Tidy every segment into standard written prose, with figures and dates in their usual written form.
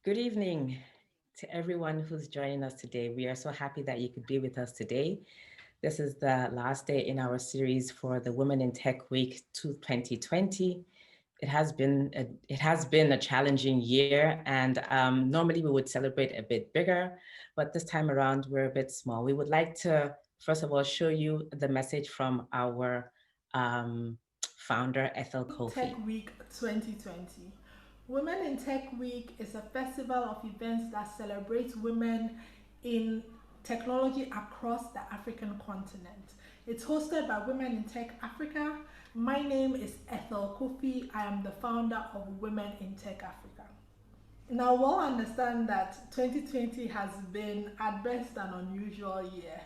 Good evening to everyone who's joining us today. We are so happy that you could be with us today. This is the last day in our series for the Women in Tech Week 2020. It has been a challenging year, and normally we would celebrate a bit bigger, but this time around we're a bit small. We would like to first of all show you the message from our um, founder Ethel Tech Kofi. Week 2020. Women in Tech Week is a festival of events that celebrates women in technology across the African continent. It's hosted by Women in Tech Africa. My name is Ethel Kofi. I am the founder of Women in Tech Africa. Now, we'll understand that 2020 has been at best an unusual year.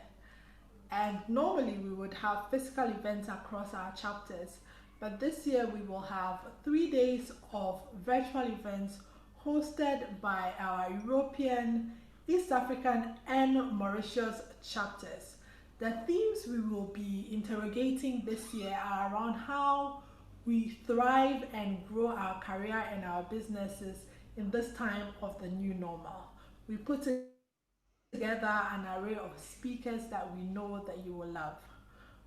And normally we would have physical events across our chapters, but this year we will have 3 days of virtual events hosted by our European, East African, and Mauritius chapters. The themes we will be interrogating this year are around how we thrive and grow our career and our businesses in this time of the new normal. We put together an array of speakers that we know that you will love.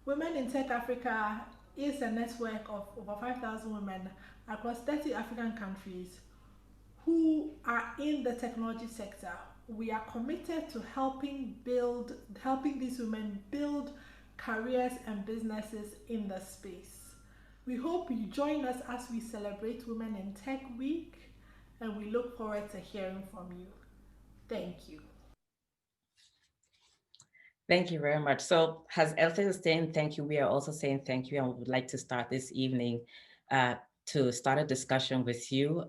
Women in Tech Africa is a network of over 5,000 women across 30 African countries who are in the technology sector. We are committed to helping these women build careers and businesses in the space. We hope you join us as we celebrate Women in Tech Week, and we look forward to hearing from you. Thank you. Thank you very much. So as Elsa is saying thank you, we are also saying thank you, and we would like to start this evening uh, to start a discussion with you.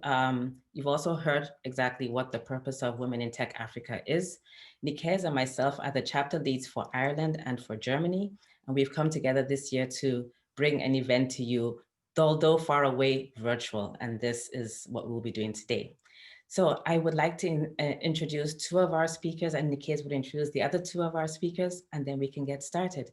You've also heard exactly what the purpose of Women in Tech Africa is. Nikez and myself are the chapter leads for Ireland and for Germany, and we've come together this year to bring an event to you, although far away, virtual, and this is what we'll be doing today. So I would like to introduce two of our speakers, and Nikes would introduce the other two of our speakers, and then we can get started.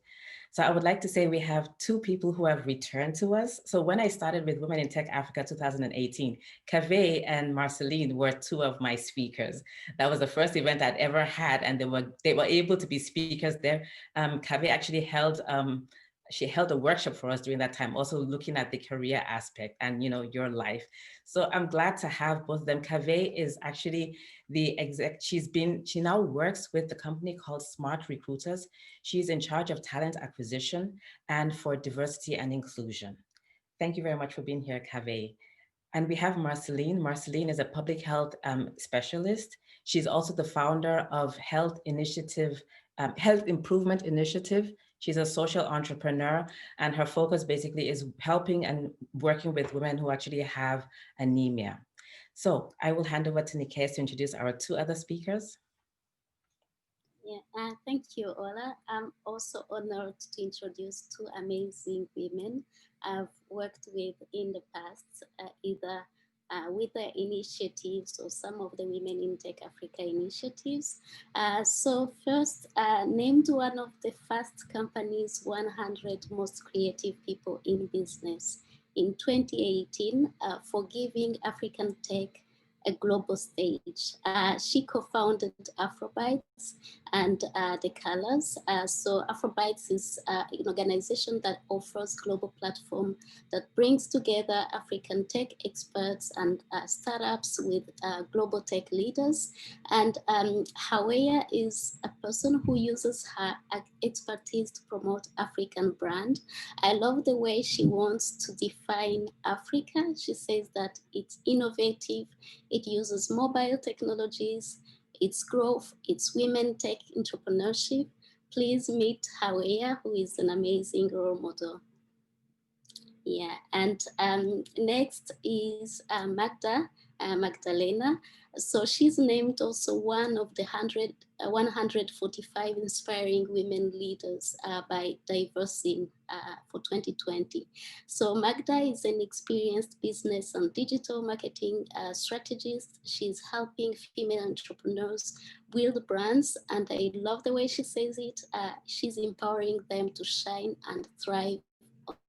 So I would like to say we have two people who have returned to us. So when I started with Women in Tech Africa 2018, Kave and Marceline were two of my speakers. That was the first event I'd ever had, and they were able to be speakers there. Kave actually held she held a workshop for us during that time, also looking at the career aspect and your life. So I'm glad to have both of them. Kave is actually the exec. She now works with the company called Smart Recruiters. She's in charge of talent acquisition and for diversity and inclusion. Thank you very much for being here, Kave. And we have Marceline. Marceline is a public health specialist. She's also the founder of Health Improvement Initiative. She's a social entrepreneur, and her focus basically is helping and working with women who actually have anemia. So I will hand over to Nikes to introduce our two other speakers. Thank you, Ola. I'm also honored to introduce two amazing women I've worked with in the past, either with the initiatives or some of the Women in Tech Africa initiatives. So first, named one of the first company's 100 most creative people in business in 2018 for giving African tech a global stage. She co-founded Afrobytes and the Colors. So Afrobytes is an organization that offers global platform that brings together African tech experts and startups with global tech leaders. And Haweya is a person who uses her expertise to promote African brand. I love the way she wants to define Africa. She says that it's innovative, it uses mobile technologies, it's growth, it's women tech entrepreneurship. Please meet Haweya, who is an amazing role model. Yeah, and next is Magdalena. So she's named also one of the 145 inspiring women leaders by Diversing for 2020. So Magda is an experienced business and digital marketing strategist. She's helping female entrepreneurs build brands, and I love the way she says it. She's empowering them to shine and thrive on social media.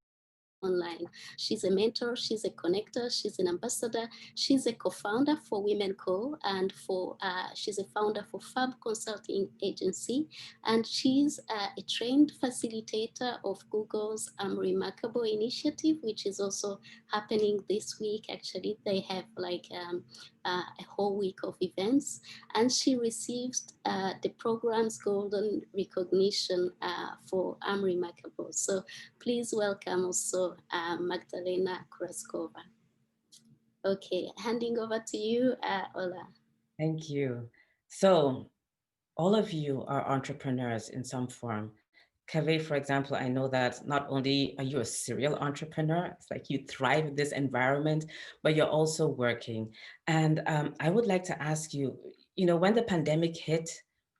online. She's a mentor, she's a connector, she's an ambassador, she's a co-founder for Women Co, and she's a founder for Fab Consulting Agency, and she's a trained facilitator of Google's Remarkable initiative, which is also happening this week. Actually, they have like a whole week of events, and she received the program's golden recognition for Remarkable. So please welcome also Magdalena Kuraczowska. Okay, handing over to you, Ola. Thank you. So all of you are entrepreneurs in some form. Kave, for example, I know that not only are you a serial entrepreneur, it's like you thrive in this environment, but you're also working. And I would like to ask you, when the pandemic hit,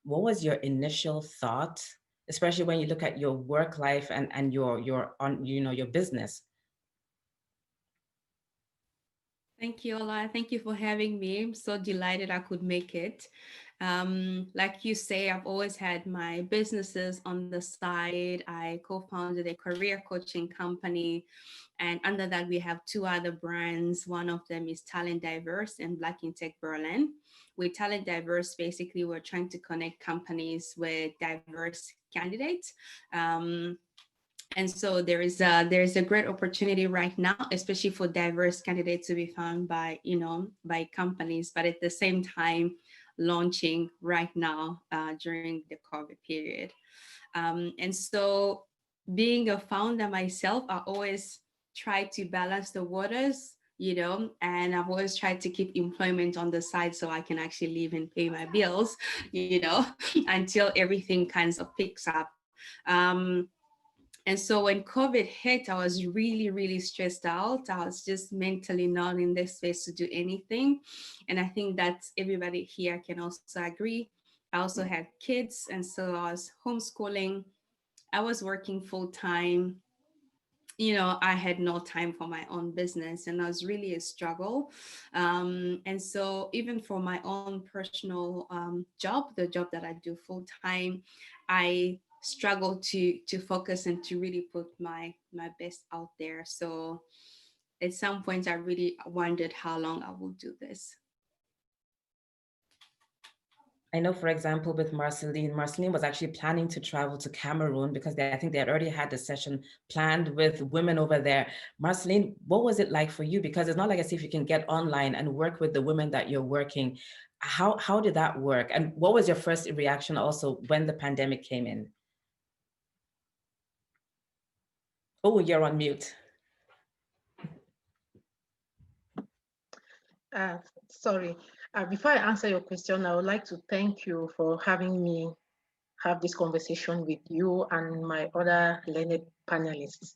what was your initial thought, especially when you look at your work life and your business? Thank you, Ola. Thank you for having me. I'm so delighted I could make it. Like you say, I've always had my businesses on the side. I co-founded a career coaching company, and under that we have two other brands. One of them is Talent Diverse and Black in Tech Berlin. With Talent Diverse, basically we're trying to connect companies with diverse candidates. And so there is a great opportunity right now, especially for diverse candidates to be found by companies, but at the same time launching right now during the COVID period. And so being a founder myself, I always try to balance the waters, and I've always tried to keep employment on the side so I can actually live and pay my bills, until everything kind of picks up. And so when COVID hit, I was really, really stressed out. I was just mentally not in this space to do anything. And I think that everybody here can also agree. I also had kids, and so I was homeschooling. I was working full time. I had no time for my own business, and it was really a struggle. And so even for my own personal job, the job that I do full time, I struggle to focus and to really put my best out there. So at some point, I really wondered how long I will do this. I know, for example, with Marceline was actually planning to travel to Cameroon because I think they had already had the session planned with women over there. Marceline, what was it like for you? Because it's not like as if you can get online and work with the women that you're working. How did that work? And what was your first reaction also when the pandemic came in? Oh, you're on mute. Sorry. Before I answer your question, I would like to thank you for having me have this conversation with you and my other learned panelists.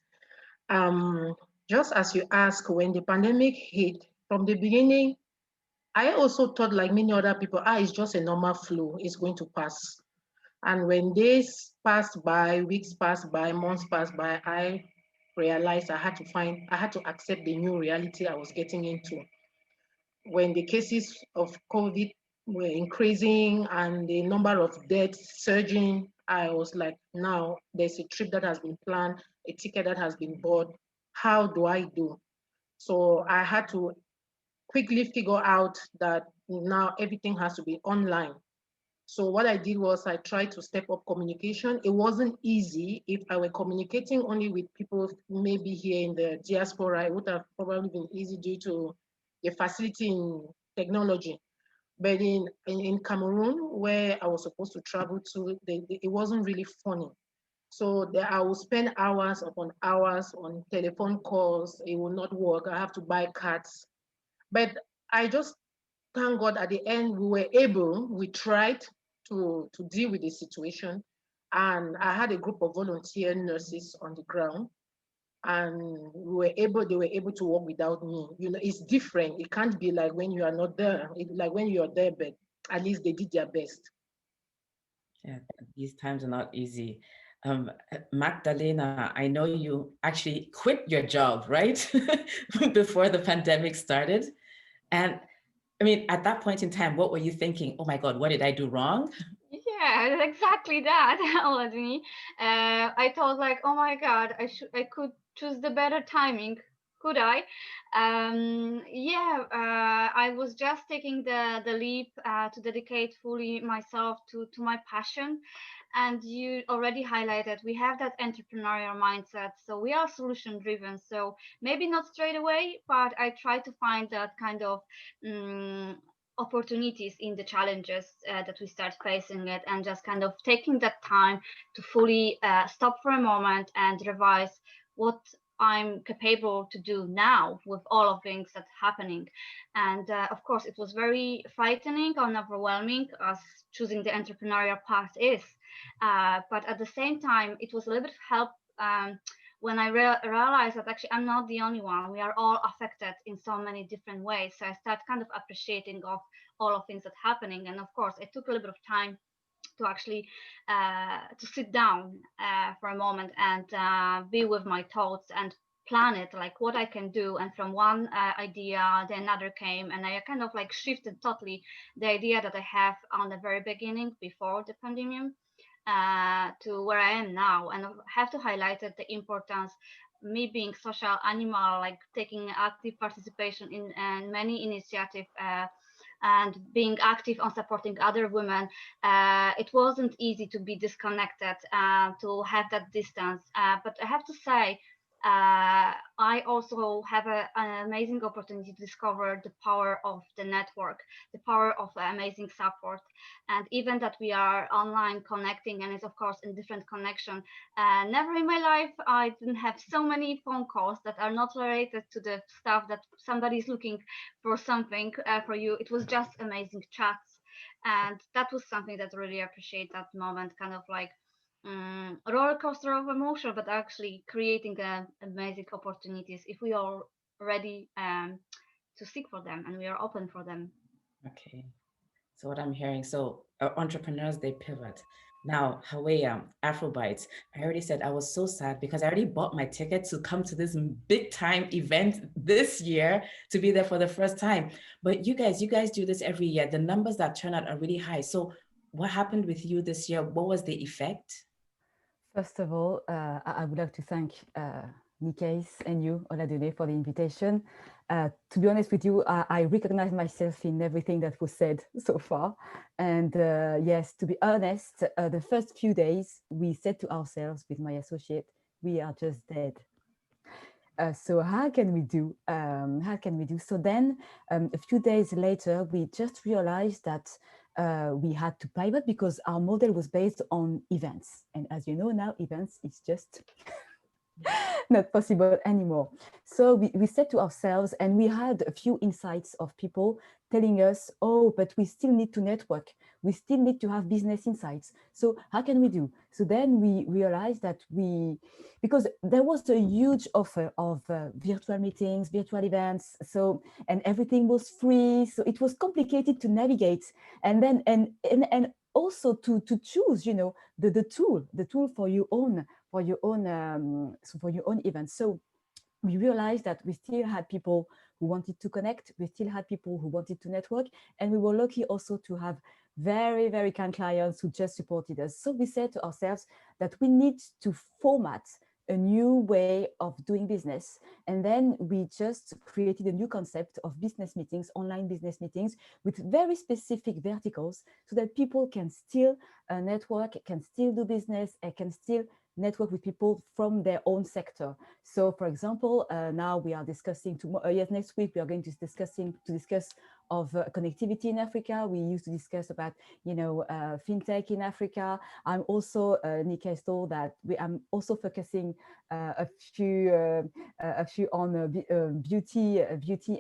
Just as you asked, when the pandemic hit, from the beginning, I also thought, like many other people, it's just a normal flu, it's going to pass. And when days passed by, weeks passed by, months passed by, I realized I had to accept the new reality I was getting into. When the cases of COVID were increasing and the number of deaths surging, I was like, now there's a trip that has been planned, a ticket that has been bought. How do I do? So I had to quickly figure out that now everything has to be online. So what I did was I tried to step up communication. It wasn't easy. If I were communicating only with people maybe here in the diaspora, it would have probably been easy due to the facility in technology. But in Cameroon, where I was supposed to travel to, it wasn't really funny. So I will spend hours upon hours on telephone calls. It will not work. I have to buy cards. But I just thank God at the end we tried to deal with the situation. And I had a group of volunteer nurses on the ground, and they were able to work without me. It's different. It can't be like when you are not there. It's like when you're there, but at least they did their best. Yeah, these times are not easy. Magdalena, I know you actually quit your job, right? Before the pandemic started. And I mean, at that point in time, what were you thinking? Oh my God, what did I do wrong? Yeah, exactly that, Oladini. I thought like, oh my God, I could choose the better timing. Could I? I was just taking the leap to dedicate fully myself to my passion. And you already highlighted we have that entrepreneurial mindset, so we are solution driven. So maybe not straight away, but I try to find that kind of opportunities in the challenges that we start facing it, and just kind of taking that time to fully stop for a moment and revise what I'm capable to do now with all of things that's happening. And of course, it was very frightening and overwhelming, as choosing the entrepreneurial path is. But at the same time, it was a little bit of help when I realized that actually I'm not the only one. We are all affected in so many different ways. So I start kind of appreciating of all of things that happening. And of course, it took a little bit of time to actually to sit down for a moment and be with my thoughts and plan it, like what I can do. And from one idea, then another came, and I kind of like shifted totally the idea that I have on the very beginning before the pandemic to where I am now. And I have to highlight the importance, me being social animal, like taking active participation in many initiatives and being active on supporting other women. It wasn't easy to be disconnected, to have that distance. But I have to say, I also have an amazing opportunity to discover the power of the network, the power of amazing support, and even that we are online connecting, and it's of course in different connection. Never in my life I didn't have so many phone calls that are not related to the stuff that somebody's looking for something for you. It was just amazing chats, and that was something that I really appreciate that moment, kind of like roller coaster of emotion, but actually creating amazing opportunities if we are ready to seek for them and we are open for them. Okay. So what I'm hearing, so entrepreneurs, they pivot. Now, Haweya, Afrobytes, I already said I was so sad because I already bought my ticket to come to this big time event this year to be there for the first time. But you guys do this every year. The numbers that turn out are really high. So what happened with you this year? What was the effect? First of all, I would like to thank Nikes and you, Oladune, for the invitation. To be honest with you, I recognize myself in everything that was said so far. And yes, to be honest, the first few days, we said to ourselves with my associate, we are just dead. So how can we do? So then a few days later, we just realized that we had to pivot because our model was based on events. And as you know now, events is just not possible anymore. So we said to ourselves, and we had a few insights of people telling us, oh, but we still need to network. We still need to have business insights. So how can we do? So then we realized that because there was a huge offer of virtual meetings, virtual events. So, and everything was free. So it was complicated to navigate. And then, and also to choose, you know, the tool for your own events. So we realized that we still had people who wanted to connect, we still had people who wanted to network, and we were lucky also to have very, very kind clients who just supported us. So we said to ourselves that we need to format a new way of doing business. And then we just created a new concept of business meetings, online business meetings with very specific verticals so that people can still network, can still do business, and can still network with people from their own sector. So for example, now we are discussing next week, we are going to discuss of connectivity in Africa. We used to discuss about, you know, fintech in Africa. I'm also, Nika is told that I'm also focusing a few on beauty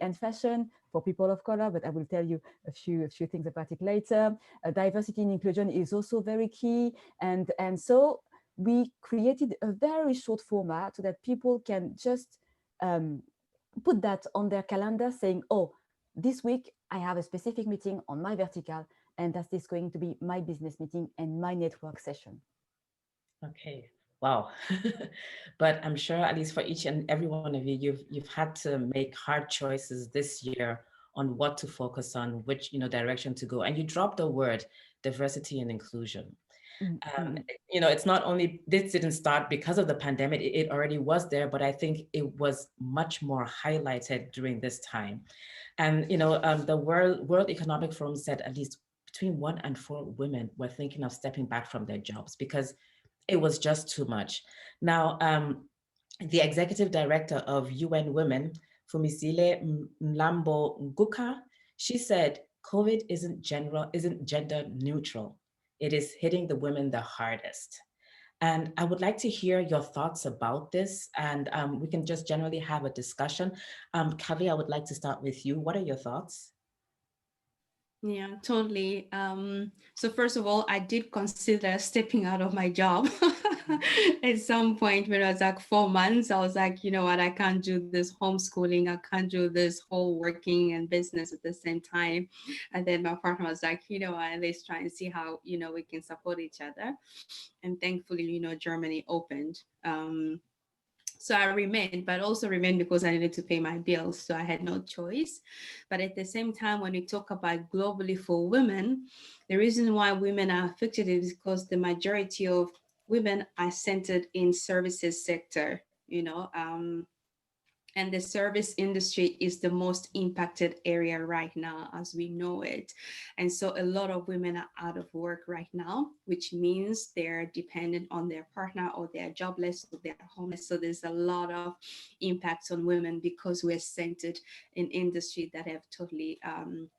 and fashion for people of color, but I will tell you a few things about it later. Diversity and inclusion is also very key. And so we created a very short format so that people can just put that on their calendar saying, oh, this week I have a specific meeting on my vertical, and that is going to be my business meeting and my network session. Okay, wow. But I'm sure at least for each and every one of you, you've had to make hard choices this year on what to focus on, which, you know, direction to go. And you dropped the word diversity and inclusion. You know, it's not only, this didn't start because of the pandemic, it already was there, but I think it was much more highlighted during this time. And, you know, the World Economic Forum said at least between 1 and 4 women were thinking of stepping back from their jobs because it was just too much. Now, the executive director of UN Women, Fumisile Mlambo Nguka, she said, COVID isn't gender neutral. It is hitting the women the hardest. And I would like to hear your thoughts about this, and we can just generally have a discussion. Kave, I would like to start with you. What are your thoughts? Yeah, totally. So first of all, I did consider stepping out of my job at some point when I was like 4 months. I was like, you know what, I can't do this homeschooling. I can't do this whole working and business at the same time. And then my partner was like, you know what, let's try and see how, you know, we can support each other. And thankfully, you know, Germany opened. So I remained, but also remained because I needed to pay my bills. So I had no choice. But at the same time, when we talk about globally for women, the reason why women are affected is because the majority of women are centered in services sector, you know, and the service industry is the most impacted area right now as we know it. And so a lot of women are out of work right now, which means they're dependent on their partner or they're jobless or they're homeless. So there's a lot of impacts on women because we're centered in industry that have totally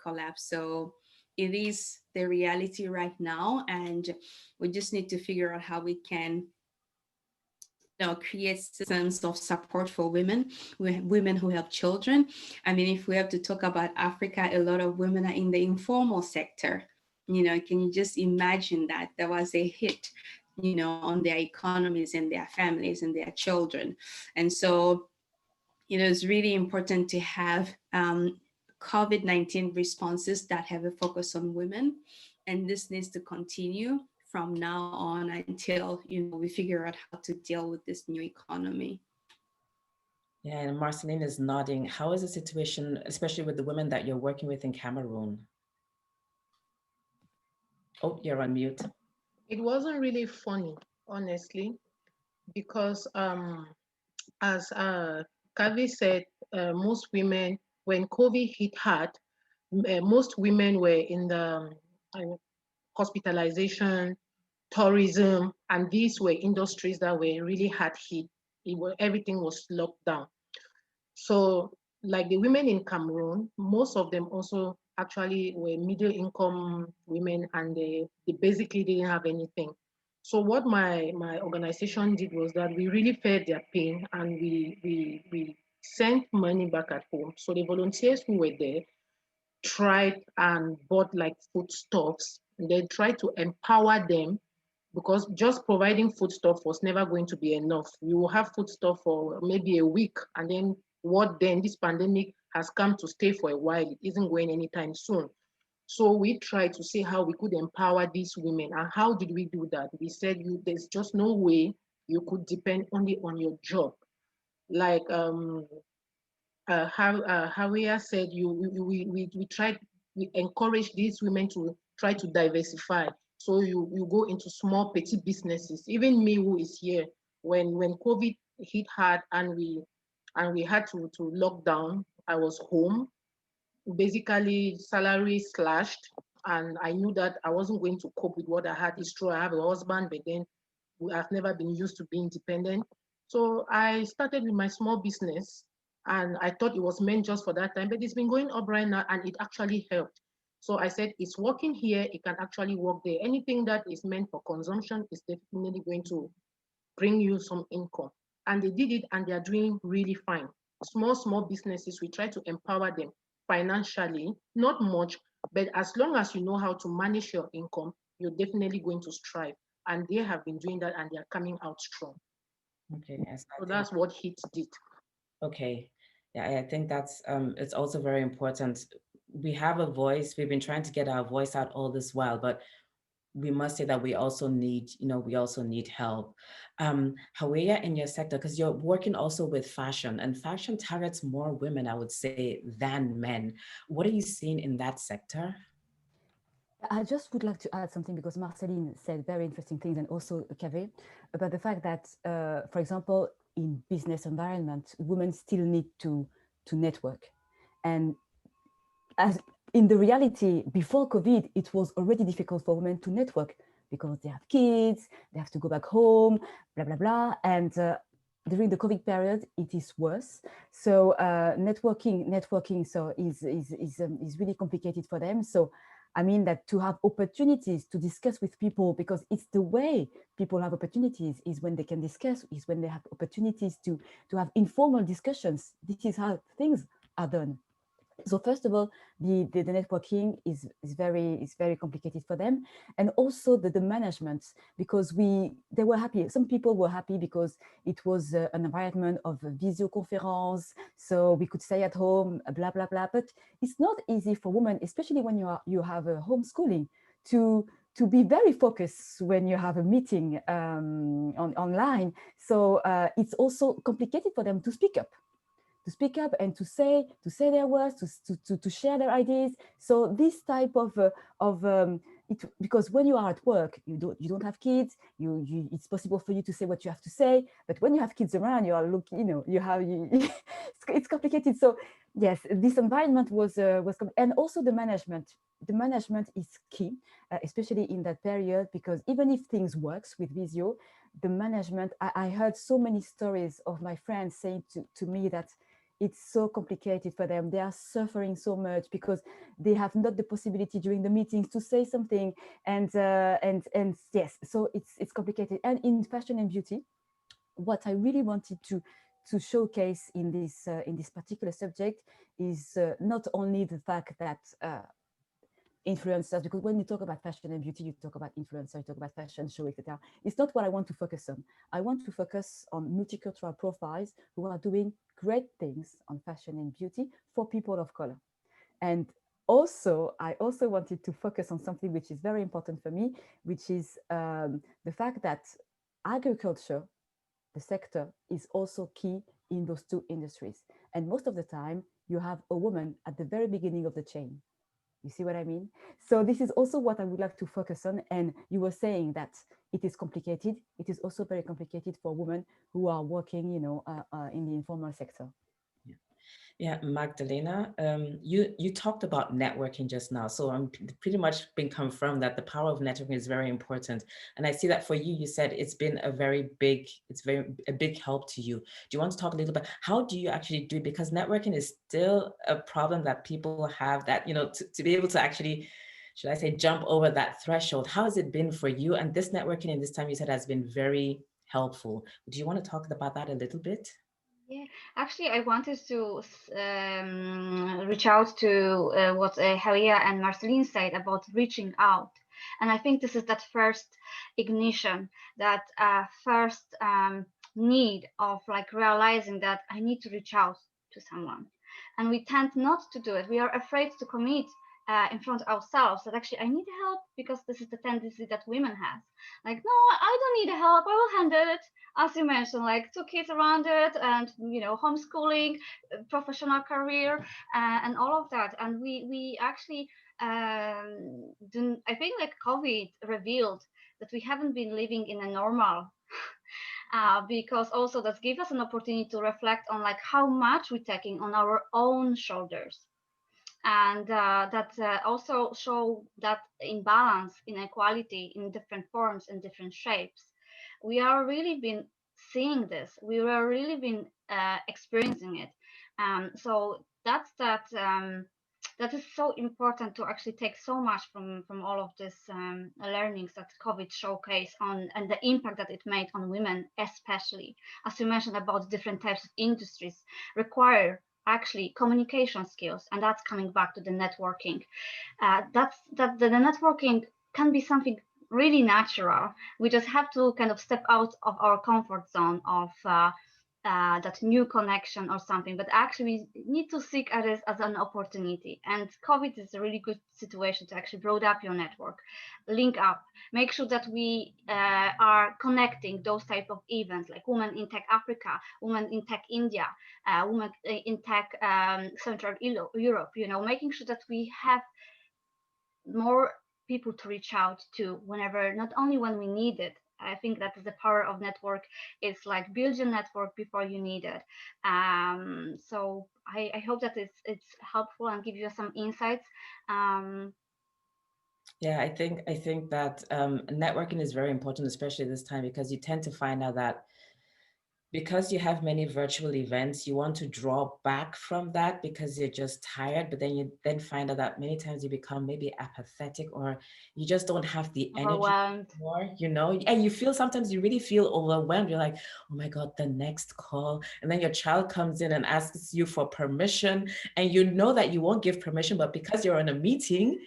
collapsed. So it is the reality right now. And we just need to figure out how we can create systems of support for women who have children. I mean, if we have to talk about Africa, a lot of women are in the informal sector. You know, can you just imagine that there was a hit, you know, on their economies and their families and their children. And so, you know, it's really important to have COVID-19 responses that have a focus on women. And this needs to continue from now on until, you know, we figure out how to deal with this new economy. Yeah, and Marceline is nodding. How is the situation, especially with the women that you're working with in Cameroon? Oh, you're on mute. It wasn't really funny, honestly, because as Kave said, most women, when COVID hit hard, most women were in the hospitalization, tourism, and these were industries that were really hard hit. Everything was locked down. So like the women in Cameroon, most of them also actually were middle income women, and they basically didn't have anything. So what my organization did was that we really felt their pain, and we sent money back at home. So the volunteers who were there tried and bought like foodstuffs, and then tried to empower them, because just providing foodstuff was never going to be enough. You will have foodstuff for maybe a week, and then this pandemic has come to stay for a while. It isn't going anytime soon. So we tried to see how we could empower these women. And how did we do that? We said, there's just no way you could depend only on your job. Like Haweya said, we encourage these women to try to diversify. So you go into small petty businesses. Even me, who is here, when COVID hit hard and we had to lock down, I was home. Basically, salary slashed, and I knew that I wasn't going to cope with what I had. It's true, I have a husband, but then I've never been used to being independent. So I started with my small business, and I thought it was meant just for that time, but it's been going up right now, and it actually helped. So I said, it's working here, it can actually work there. Anything that is meant for consumption is definitely going to bring you some income. And they did it, and they're doing really fine. Small businesses, we try to empower them financially, not much, but as long as you know how to manage your income, you're definitely going to strive. And they have been doing that, and they're coming out strong. Okay, yes. So that's what HIT did. Okay, yeah, I think that's it's also very important. We have a voice. We've been trying to get our voice out all this while, but we must say that we also need, we also need help. Haweya, in your sector, because you're working also with fashion, and fashion targets more women, I would say, than men. What are you seeing in that sector? I just would like to add something because Marceline said very interesting things, and also Kave, about the fact that, for example, in business environment, women still need to network. And as in the reality, before COVID, it was already difficult for women to network because they have kids, they have to go back home, blah, blah, blah. And during the COVID period, it is worse. So networking so is really complicated for them. So I mean that to have opportunities to discuss with people, because it's the way people have opportunities is when they can discuss, is when they have opportunities to have informal discussions. This is how things are done. So first of all, the networking is very complicated for them, and also the management, because they were happy. Some people were happy because it was an environment of a video conference, so we could stay at home, blah blah blah. But it's not easy for women, especially when you have a homeschooling, to be very focused when you have a meeting online. So it's also complicated for them to speak up and to say their words, to share their ideas. So this type of because when you are at work, you don't have kids, it's possible for you to say what you have to say, but when you have kids around, you are looking, it's complicated. So yes, this environment was and also the management is key, especially in that period, because even if things works with Visio, the management, I heard so many stories of my friends saying to me that it's so complicated for them. They are suffering so much because they have not the possibility during the meetings to say something, and yes, so it's complicated. And in fashion and beauty, what I really wanted to showcase in this particular subject is not only the fact that influencers, because when you talk about fashion and beauty, you talk about influencers, you talk about fashion show, etc. It's not what I want to focus on. I want to focus on multicultural profiles who are doing great things on fashion and beauty for people of color. And also, I also wanted to focus on something which is very important for me, which is the fact that agriculture, the sector, is also key in those two industries. And most of the time, you have a woman at the very beginning of the chain. You see what I mean? So this is also what I would like to focus on. And you were saying that it is complicated. It is also very complicated for women who are working, in the informal sector. Yeah, Magdalena, you talked about networking just now. So I'm pretty much been confirmed that the power of networking is very important. And I see that for you, you said it's been a big help to you. Do you want to talk a little bit? How do you actually do it? Because networking is still a problem that people have, that, to be able to actually, should I say, jump over that threshold. How has it been for you? And this networking in this time, you said, has been very helpful. Do you want to talk about that a little bit? Yeah, actually, I wanted to reach out to what Haweya and Marceline said about reaching out. And I think this is that first ignition, that first need of like realizing that I need to reach out to someone. And we tend not to do it. We are afraid to commit in front of ourselves that actually I need help, because this is the tendency that women have. Like, no, I don't need help, I will handle it. As you mentioned, like 2 kids around it, and homeschooling, professional career, and all of that. And we actually I think like COVID revealed that we haven't been living in a normal because also that gives us an opportunity to reflect on like how much we're taking on our own shoulders. And that also show that imbalance, inequality in different forms and different shapes. We are really been seeing this. We were really been experiencing it. So that is so important to actually take so much from all of this learnings that COVID showcased on, and the impact that it made on women, especially as you mentioned about different types of industries require actually communication skills, and that's coming back to the networking. The networking can be something really natural. We just have to kind of step out of our comfort zone of that new connection or something, but actually we need to seek at it as an opportunity. And COVID is a really good situation to actually broaden up your network, link up, make sure that we are connecting those type of events like Women in Tech Africa, Women in Tech India, Women in Tech Central Europe, making sure that we have more people to reach out to whenever, not only when we need it. I think that is the power of network. It's like build your network before you need it. So I hope that it's helpful and give you some insights. Yeah, I think that networking is very important, especially this time, because you tend to find out that because you have many virtual events, you want to draw back from that because you're just tired, but then you then find out that many times you become maybe apathetic, or you just don't have the energy Overwhelmed. more, you know, and you feel, sometimes you really feel overwhelmed. You're like, oh my God, the next call. And then your child comes in and asks you for permission, and you know that you won't give permission, but because you're in a meeting,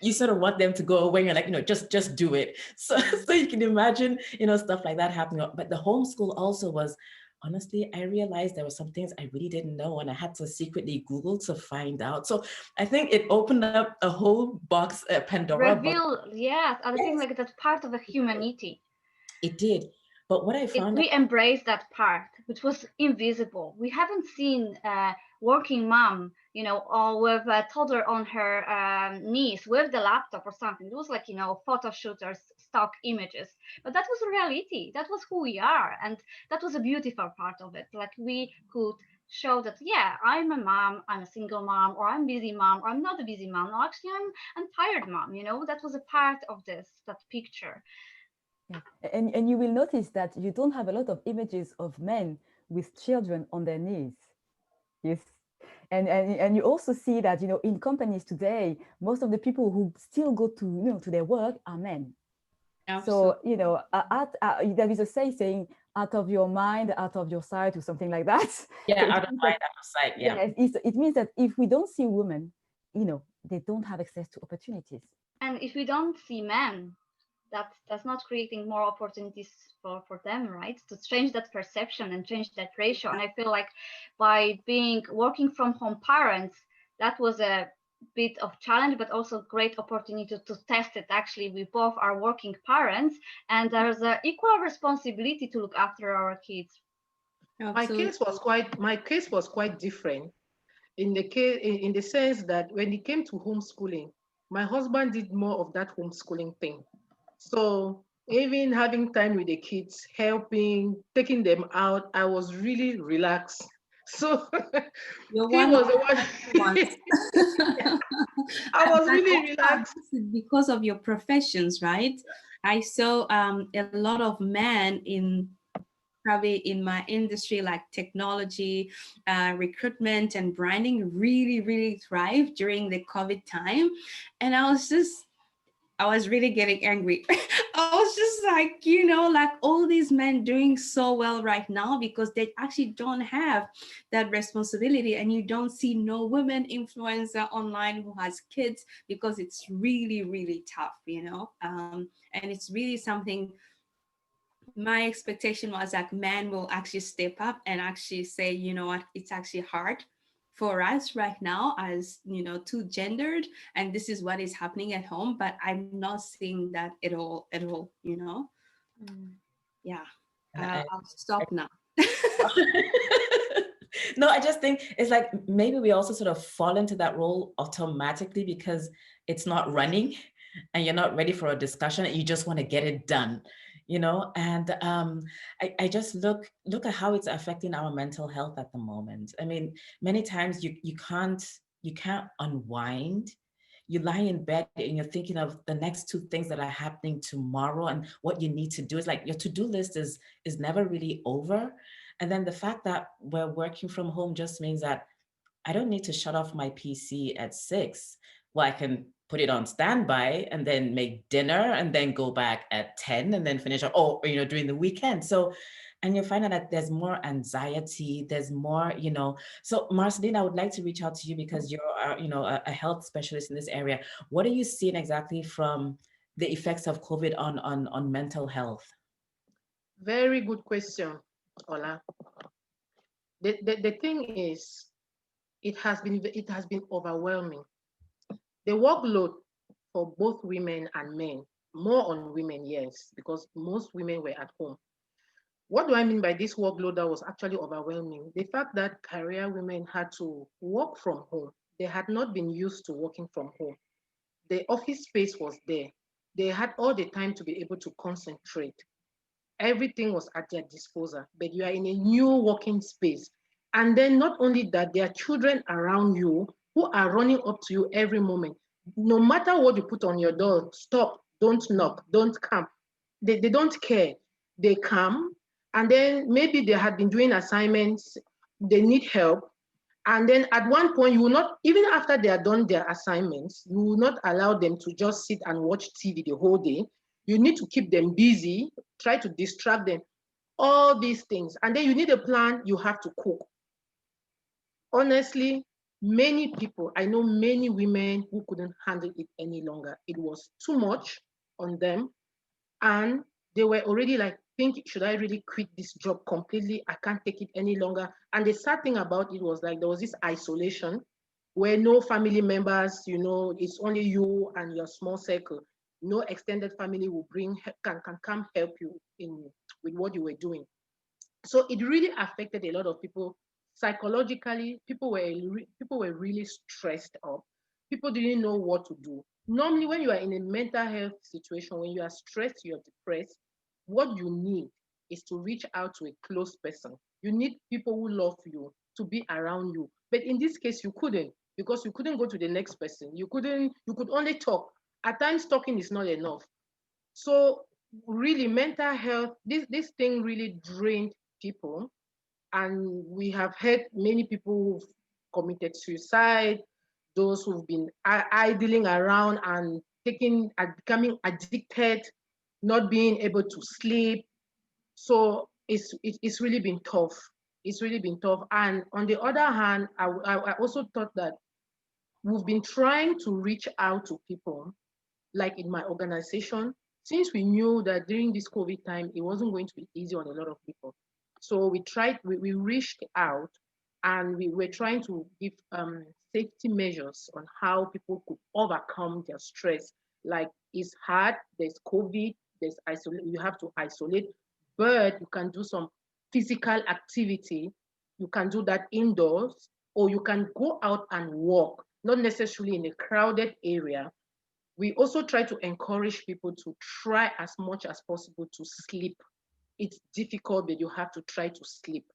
you sort of want them to go away. And you're like, you know, just do it. So you can imagine, you know, stuff like that happening. But the homeschool also was, honestly, I realized there were some things I really didn't know, and I had to secretly Google to find out. So I think it opened up a whole box, Pandora box. Reveal, yes, I think like that's part of the humanity. It did. But what I found We embrace that part, which was invisible. We haven't seen a working mom, you know, or with a toddler on her knees with the laptop or something. It was like, you know, photo shooters, stock images. But that was reality. That was who we are. And that was a beautiful part of it. Like we could show that, yeah, I'm a mom, I'm a single mom, or I'm a busy mom, or I'm not a busy mom. No, actually, I'm tired mom, you know, that was a part of that picture. Yeah. And you will notice that you don't have a lot of images of men with children on their knees. Yes. And you also see that, you know, in companies today, most of the people who still go to, you know, to their work are men. Absolutely. So, you know, there is a saying, out of your mind, out of your sight, or something like that. Yeah, so out of mind, out of sight. Yeah. It means that if we don't see women, you know, they don't have access to opportunities. And if we don't see men, that's not creating more opportunities for them, right? To change that perception and change that ratio. And I feel like by working from home parents, that was a bit of challenge, but also great opportunity to test it. Actually, we both are working parents, and there's an equal responsibility to look after our kids. Absolutely. My case was quite different in the sense that when it came to homeschooling, my husband did more of that homeschooling thing. So even having time with the kids, helping, taking them out, I was really relaxed. So he was the one. I was really relaxed. Because of your professions, right? I saw a lot of men in probably in my industry, like technology, recruitment and branding really thrive during the COVID time. And I was really getting angry. I was just like, you know, like all these men doing so well right now because they actually don't have that responsibility, and you don't see no women influencer online who has kids because it's really tough, you know. And it's really something. My expectation was like men will actually step up and actually say, you know what, it's actually hard for us right now as, you know, two gendered, and this is what is happening at home, but I'm not seeing that at all, you know. Yeah. I'll stop now. No, I just think it's like maybe we also sort of fall into that role automatically because it's not running and you're not ready for a discussion and you just want to get it done, you know. And I just look at how it's affecting our mental health at the moment. I mean, many times you can't unwind. You lie in bed and you're thinking of the next two things that are happening tomorrow and what you need to do. Is like your to-do list is never really over. And then the fact that we're working from home just means that I don't need to shut off my PC at 6. Well, I can put it on standby and then make dinner and then go back at 10 and then finish up, you know, during the weekend. So, and you find out that there's more anxiety, there's more, you know. So Marceline, I would like to reach out to you because you're, you know, a health specialist in this area. What are you seeing exactly from the effects of COVID on mental health? Very good question, Ola. The thing is, it has been overwhelming. The workload for both women and men, more on women, yes, because most women were at home. What do I mean by this workload that was actually overwhelming? The fact that career women had to work from home. They had not been used to working from home. the office space was there. They had all the time to be able to concentrate. Everything was at their disposal, but you are in a new working space. And then not only that, there are children around you who are running up to you every moment. No matter what you put on your door, stop, don't knock, don't come. They don't care. They come, and then maybe they had been doing assignments, they need help. And then at one point, you will not, even after they are done their assignments, you will not allow them to just sit and watch TV the whole day. You need to keep them busy, try to distract them, all these things. And then you need a plan, you have to cook. Honestly, many people, I know many women who couldn't handle it any longer. It was too much on them. And they were already like, should I really quit this job completely? I can't take it any longer. And the sad thing about it was like, there was this isolation where no family members, it's only you and your small circle. No extended family will can come help you with what you were doing. So it really affected a lot of people psychologically. People were really stressed up. People didn't know what to do. Normally, when you are in a mental health situation, when you are stressed, you're depressed, what you need is to reach out to a close person. You need people who love you to be around you. But in this case, you couldn't, because you couldn't go to the next person. You could only talk. At times, talking is not enough. So really, mental health, this thing really drained people. And we have heard many people who've committed suicide, those who've been idling around and becoming addicted, not being able to sleep. So it's really been tough. It's really been tough. And on the other hand, I also thought that we've been trying to reach out to people, like in my organization, since we knew that during this COVID time, it wasn't going to be easy on a lot of people. So we reached out, and we were trying to give safety measures on how people could overcome their stress. Like, it's hard, there's COVID, you have to isolate, but you can do some physical activity. You can do that indoors, or you can go out and walk, not necessarily in a crowded area. We also try to encourage people to try as much as possible to sleep. It's difficult, but you have to try to sleep.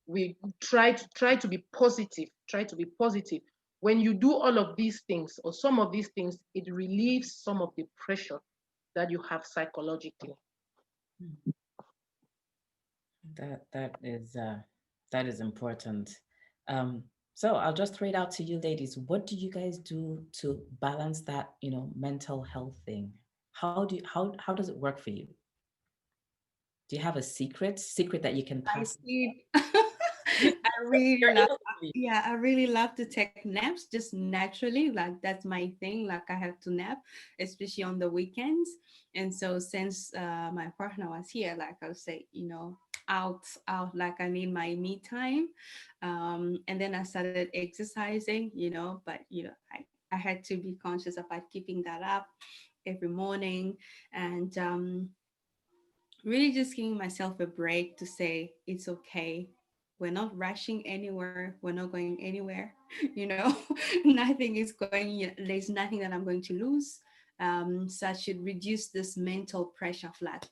We try to be positive, When you do all of these things, or some of these things, it relieves some of the pressure that you have psychologically. That is important. So I'll just throw it out to you ladies. What do you guys do to balance that, mental health thing? How does it work for you? Do you have a secret that you can pass? I really love to take naps just naturally. Like, that's my thing. Like, I have to nap, especially on the weekends. And so since my partner was here, like, I'll say, out, like, I need my me time. And then I started exercising, but I had to be conscious about keeping that up every morning, and really just giving myself a break to say it's okay. We're not rushing anywhere. We're not going anywhere. Nothing is going. There's nothing that I'm going to lose. So I should reduce this mental pressure. Flat.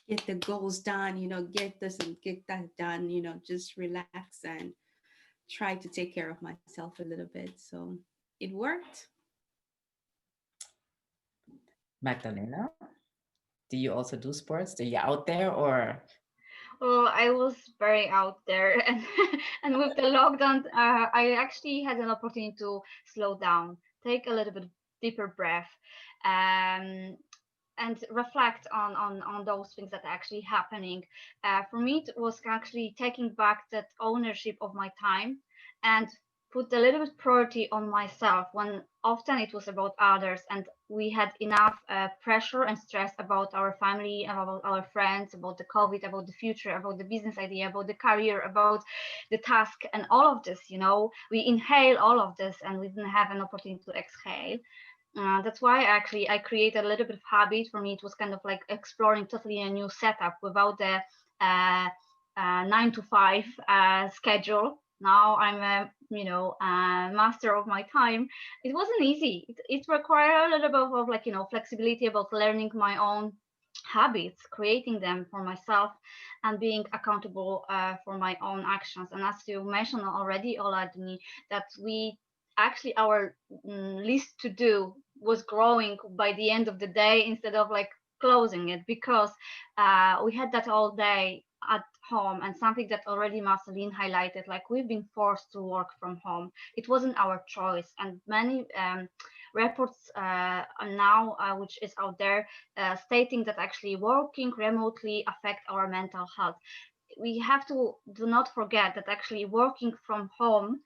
Get the goals done. Get this and get that done. Just relax and try to take care of myself a little bit. So it worked. Magdalena, do you also do sports? Are you out there, or? Well, I was very out there, and with the lockdown, I actually had an opportunity to slow down, take a little bit deeper breath, and reflect on those things that are actually happening. For me, it was actually taking back that ownership of my time and put a little bit priority on myself, when often it was about others, and we had enough pressure and stress about our family, about our friends, about the COVID, about the future, about the business idea, about the career, about the task, and all of this. We inhale all of this, and we didn't have an opportunity to exhale. That's why actually I created a little bit of habit. For me, it was kind of like exploring totally a new setup without the 9 to 5 schedule. Now I'm master of my time, it wasn't easy. It required a little bit of like, flexibility about learning my own habits, creating them for myself, and being accountable for my own actions. And as you mentioned already, Oladini, that we actually, our list to do was growing by the end of the day instead of like closing it, because we had that all day at home. And something that already Marceline highlighted, like we've been forced to work from home. It wasn't our choice. And many reports now, which is out there, stating that actually working remotely affect our mental health. We have to do not forget that actually working from home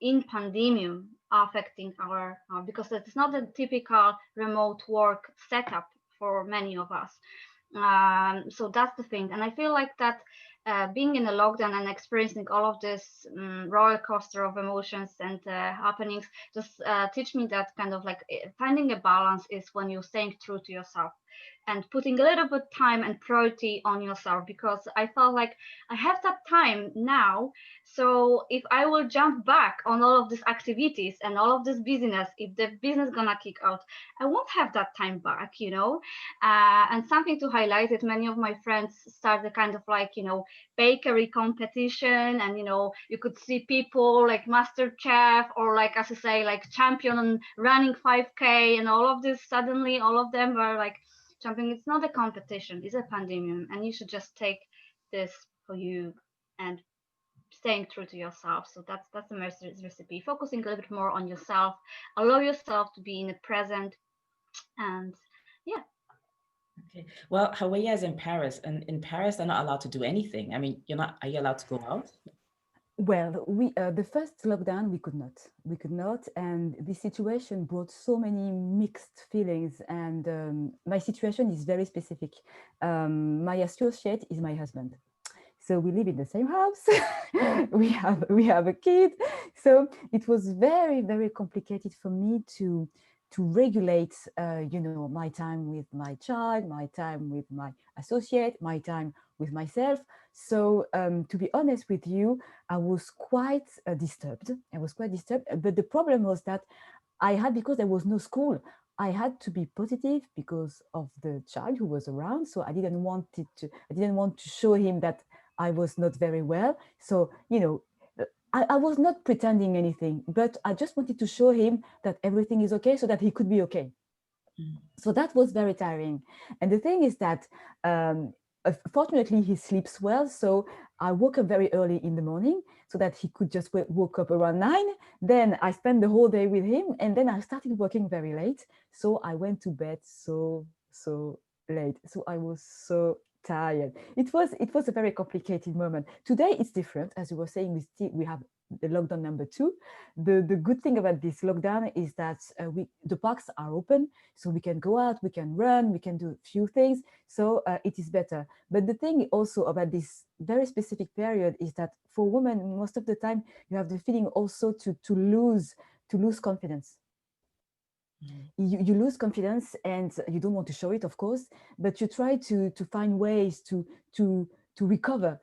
in pandemic affecting our, because it's not a typical remote work setup for many of us. So that's the thing. And I feel like that being in a lockdown and experiencing all of this roller coaster of emotions and happenings just teach me that kind of like finding a balance is when you're staying true to yourself and putting a little bit time and priority on yourself, because I felt like I have that time now. So if I will jump back on all of these activities and all of this business, if the business gonna kick out, I won't have that time back, and something to highlight it, many of my friends started kind of like, bakery competition, and you could see people like master chef, or like, as I say, like champion running 5K, and all of this, suddenly all of them were like jumping. It's not a competition, it's a pandemic, and you should just take this for you and staying true to yourself. So that's the recipe, focusing a little bit more on yourself, allow yourself to be in the present. And yeah. Okay. Well, Haweya is in Paris, and in Paris, they're not allowed to do anything. I mean, are you allowed to go out? Well, we the first lockdown we could not, and the situation brought so many mixed feelings. And my situation is very specific. My associate is my husband, so we live in the same house. we have a kid, so it was very, very complicated for me to regulate, my time with my child, my time with my associate, my time with myself. So to be honest with you, I was quite disturbed. But the problem was that because there was no school, I had to be positive because of the child who was around. So I didn't want to show him that I was not very well. So, I was not pretending anything, but I just wanted to show him that everything is okay so that he could be okay. So that was very tiring. And the thing is that, fortunately, he sleeps well. So I woke up very early in the morning so that he could just woke up around 9. Then I spent the whole day with him, and then I started working very late. So I went to bed so late. So I was so tired. It was a very complicated moment. Today it's different. As you were saying, we have the lockdown number 2. The good thing about this lockdown is that the parks are open, so we can go out, we can run, we can do a few things. So it is better. But the thing also about this very specific period is that for women, most of the time you have the feeling also to lose confidence. You lose confidence, and you don't want to show it, of course, but you try to find ways to recover.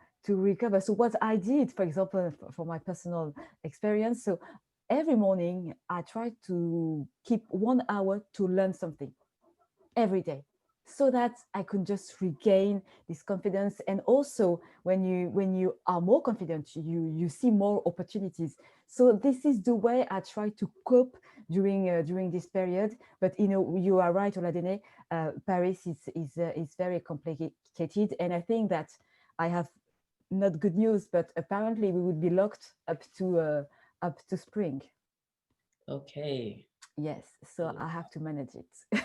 So what I did, for example, for my personal experience, so every morning I try to keep 1 hour to learn something every day, so that I could just regain this confidence. And also when you are more confident, you see more opportunities. So this is the way I try to cope during this period. But you are right, Oladene. Paris is very complicated, and I think that I have not good news, but apparently we would be locked up to spring. Okay. Yes, so I have to manage it.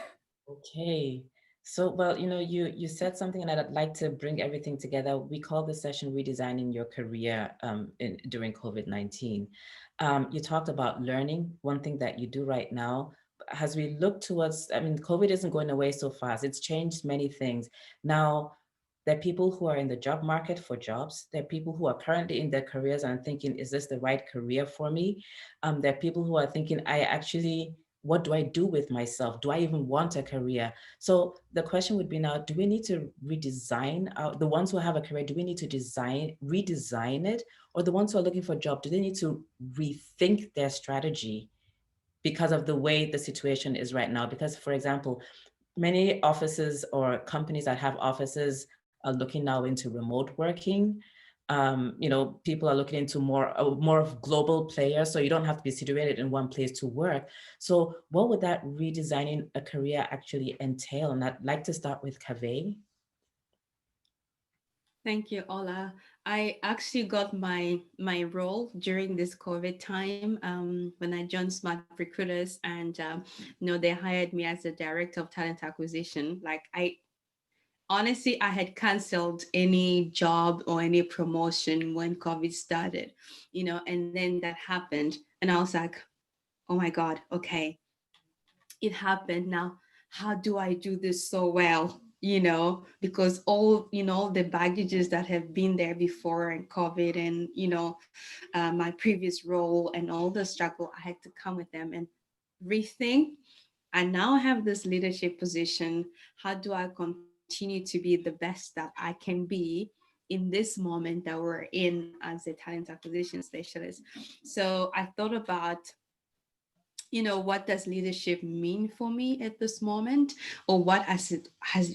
Okay. So, well, you said something, and I'd like to bring everything together. We call this session Redesigning Your Career during COVID-19. You talked about learning. One thing that you do right now, as we look towards, COVID isn't going away so fast. It's changed many things. Now, there are people who are in the job market for jobs. There are people who are currently in their careers and thinking, is this the right career for me? There are people who are thinking, I actually what do I do with myself? Do I even want a career? So the question would be now, do we need to redesign the ones who have a career, do we need to redesign it? Or the ones who are looking for a job, do they need to rethink their strategy because of the way the situation is right now? Because, for example, many offices or companies that have offices are looking now into remote working. People are looking into more of global players, so you don't have to be situated in one place to work. So what would that redesigning a career actually entail? And I'd like to start with Kave. Thank you, Ola. I actually got my role during this COVID time when I joined Smart Recruiters, and they hired me as the director of talent acquisition. Like honestly, I had canceled any job or any promotion when COVID started, and then that happened, and I was like, oh my God, okay, it happened now. How do I do this so well? Because all, the baggages that have been there before and COVID and, my previous role and all the struggle, I had to come with them and rethink. I now have this leadership position. How do I continue to be the best that I can be in this moment that we're in as a talent acquisition specialist? So I thought about, what does leadership mean for me at this moment, or what has it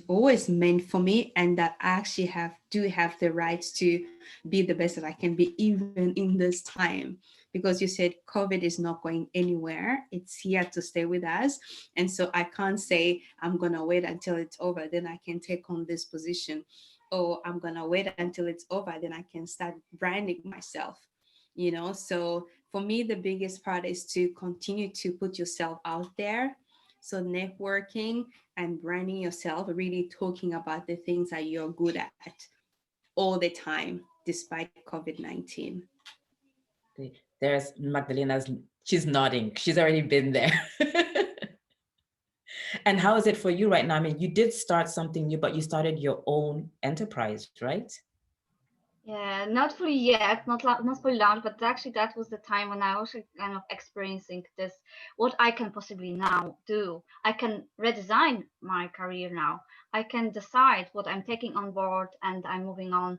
always meant for me, and that I actually do have the right to be the best that I can be even in this time. Because you said COVID is not going anywhere, it's here to stay with us. And so I can't say I'm gonna wait until it's over, then I can take on this position, or I'm gonna wait until it's over, then I can start branding myself. So for me, the biggest part is to continue to put yourself out there. So networking and branding yourself, really talking about the things that you're good at all the time, despite COVID-19. There's Magdalena's, she's nodding. She's already been there. And how is it for you right now? I mean, you did start something new, but you started your own enterprise, right? Yeah, not fully yet, not fully launched, but actually that was the time when I was kind of experiencing this, what I can possibly now do. I can redesign my career now. I can decide what I'm taking on board, and I'm moving on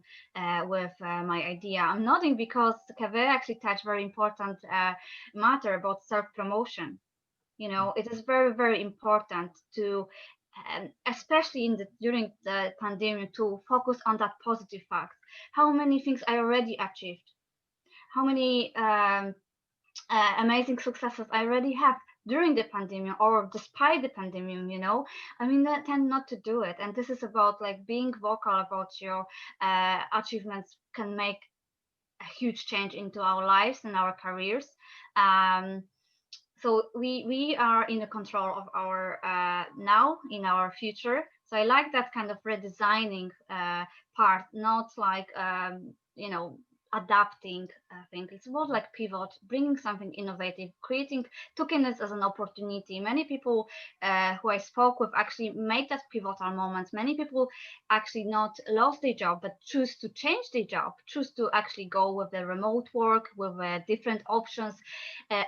with my idea. I'm nodding because Kave actually touched very important matter about self-promotion. It is very, very important to, especially during the pandemic, to focus on that positive fact. How many things I already achieved? How many amazing successes I already have during the pandemic or despite the pandemic? I mean, I tend not to do it. And this is about like being vocal about your achievements can make a huge change into our lives and our careers. So we are in the control of our now, in our future. So I like that kind of redesigning part, not like adapting things. It's more like pivot, bringing something innovative, taking this as an opportunity. Many people who I spoke with actually made that pivotal moment. Many people actually not lost their job, but choose to change their job, choose to actually go with the remote work, with different options,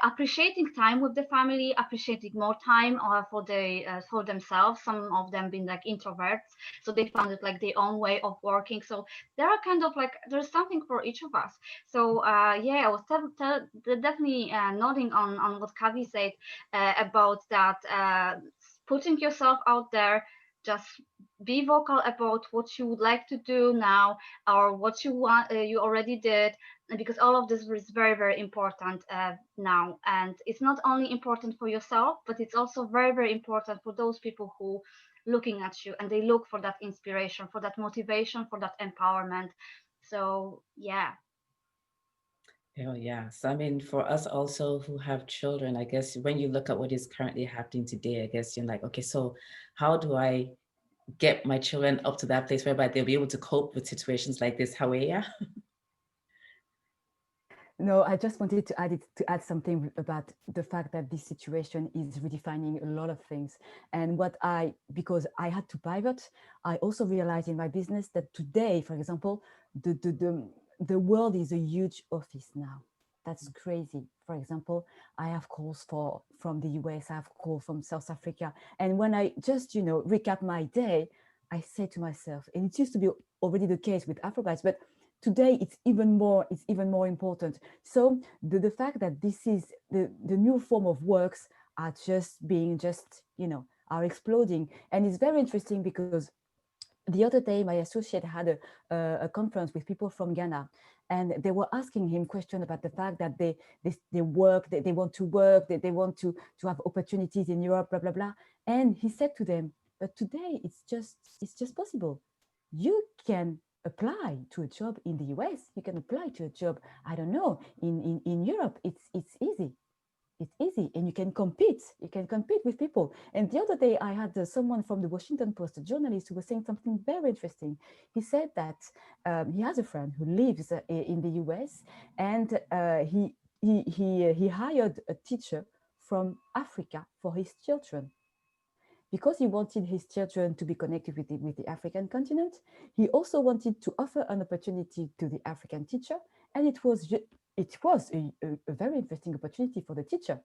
appreciating time with the family, appreciating more time for themselves. Some of them being like introverts, so they found it like their own way of working. So there are kind of like, there's something for each of us. So yeah, I was definitely nodding on what Kave said about that, putting yourself out there. Just be vocal about what you would like to do now, or what you want, you already did, because all of this is very, very important now. And it's not only important for yourself, but it's also very, very important for those people who looking at you, and they look for that inspiration, for that motivation, for that empowerment. So yeah. Oh, yeah. So, I mean, for us also who have children, I guess when you look at what is currently happening today, I guess you're like, okay, so how do I get my children up to that place whereby they'll be able to cope with situations like this? Haweya? No, I just wanted to add something about the fact that this situation is redefining a lot of things. And because I had to pivot, I also realized in my business that today, for example, the world is a huge office now. That's crazy. For example, I have calls from the US, I have calls from South Africa. And when I just, recap my day, I say to myself, and it used to be already the case with Afrobytes, but today it's even more important. So the fact that this is the new form of works are are exploding. And it's very interesting because the other day, my associate had a conference with people from Ghana, and they were asking him questions about the fact that they work, they want to work, they want to have opportunities in Europe, blah, blah, blah. And he said to them, but today it's just possible. You can apply to a job in the US, you can apply to a job, I don't know, in Europe. It's easy. It's easy, and you can compete with people. And the other day I had someone from the Washington Post, a journalist, who was saying something very interesting. He said that he has a friend who lives in the US, and he hired a teacher from Africa for his children. Because he wanted his children to be connected with the African continent, he also wanted to offer an opportunity to the African teacher, and it was a very interesting opportunity for the teacher.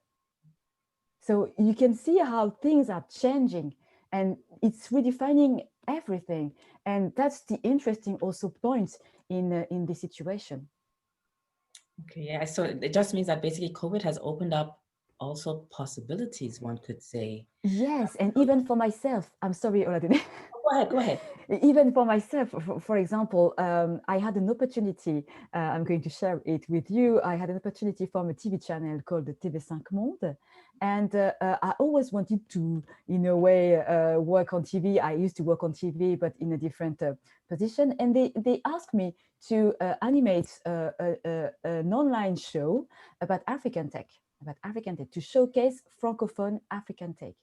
So you can see how things are changing, and it's redefining everything. And that's the interesting also point in this situation. Okay, yeah, so it just means that basically COVID has opened up also possibilities, one could say. Yes, and even for myself, I'm sorry, Oladune. Go ahead. Even for myself, for example, I had an opportunity, I'm going to share it with you. I had an opportunity from a TV channel called the TV5 Monde. And I always wanted to, in a way, work on TV. I used to work on TV, but in a different position. And they asked me to animate an online show about African tech, to showcase Francophone African tech.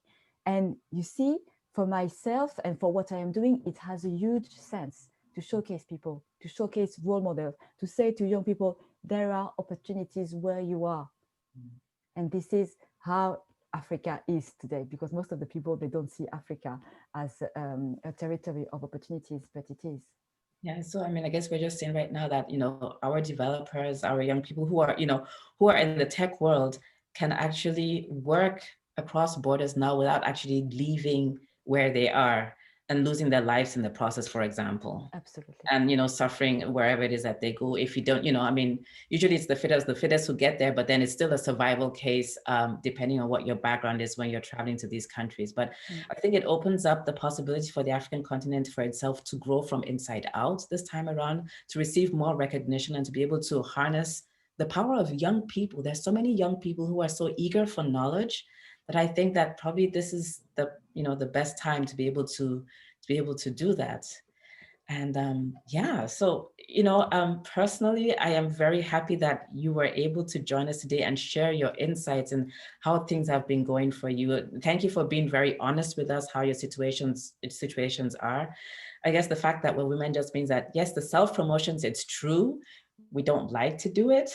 And you see, for myself and for what I am doing, it has a huge sense to showcase people, to showcase role models, to say to young people, there are opportunities where you are. And this is how Africa is today, because most of the people, they don't see Africa as a territory of opportunities, but it is. Yeah, so I mean, I guess we're just saying right now that, our developers, our young people who are in the tech world can actually work across borders now without actually leaving where they are and losing their lives in the process, for example. Absolutely. And, suffering wherever it is that they go. If you don't, I mean, usually it's the fittest who get there, but then it's still a survival case, depending on what your background is when you're traveling to these countries. But I think it opens up the possibility for the African continent for itself to grow from inside out this time around, to receive more recognition and to be able to harness the power of young people. There's so many young people who are so eager for knowledge that I think that probably this is the best time to be able to do that. And yeah, so personally, I am very happy that you were able to join us today and share your insights and how things have been going for you. Thank you for being very honest with us how your situations are. I guess the fact that we're women just means that yes, the self-promotions, it's true, we don't like to do it,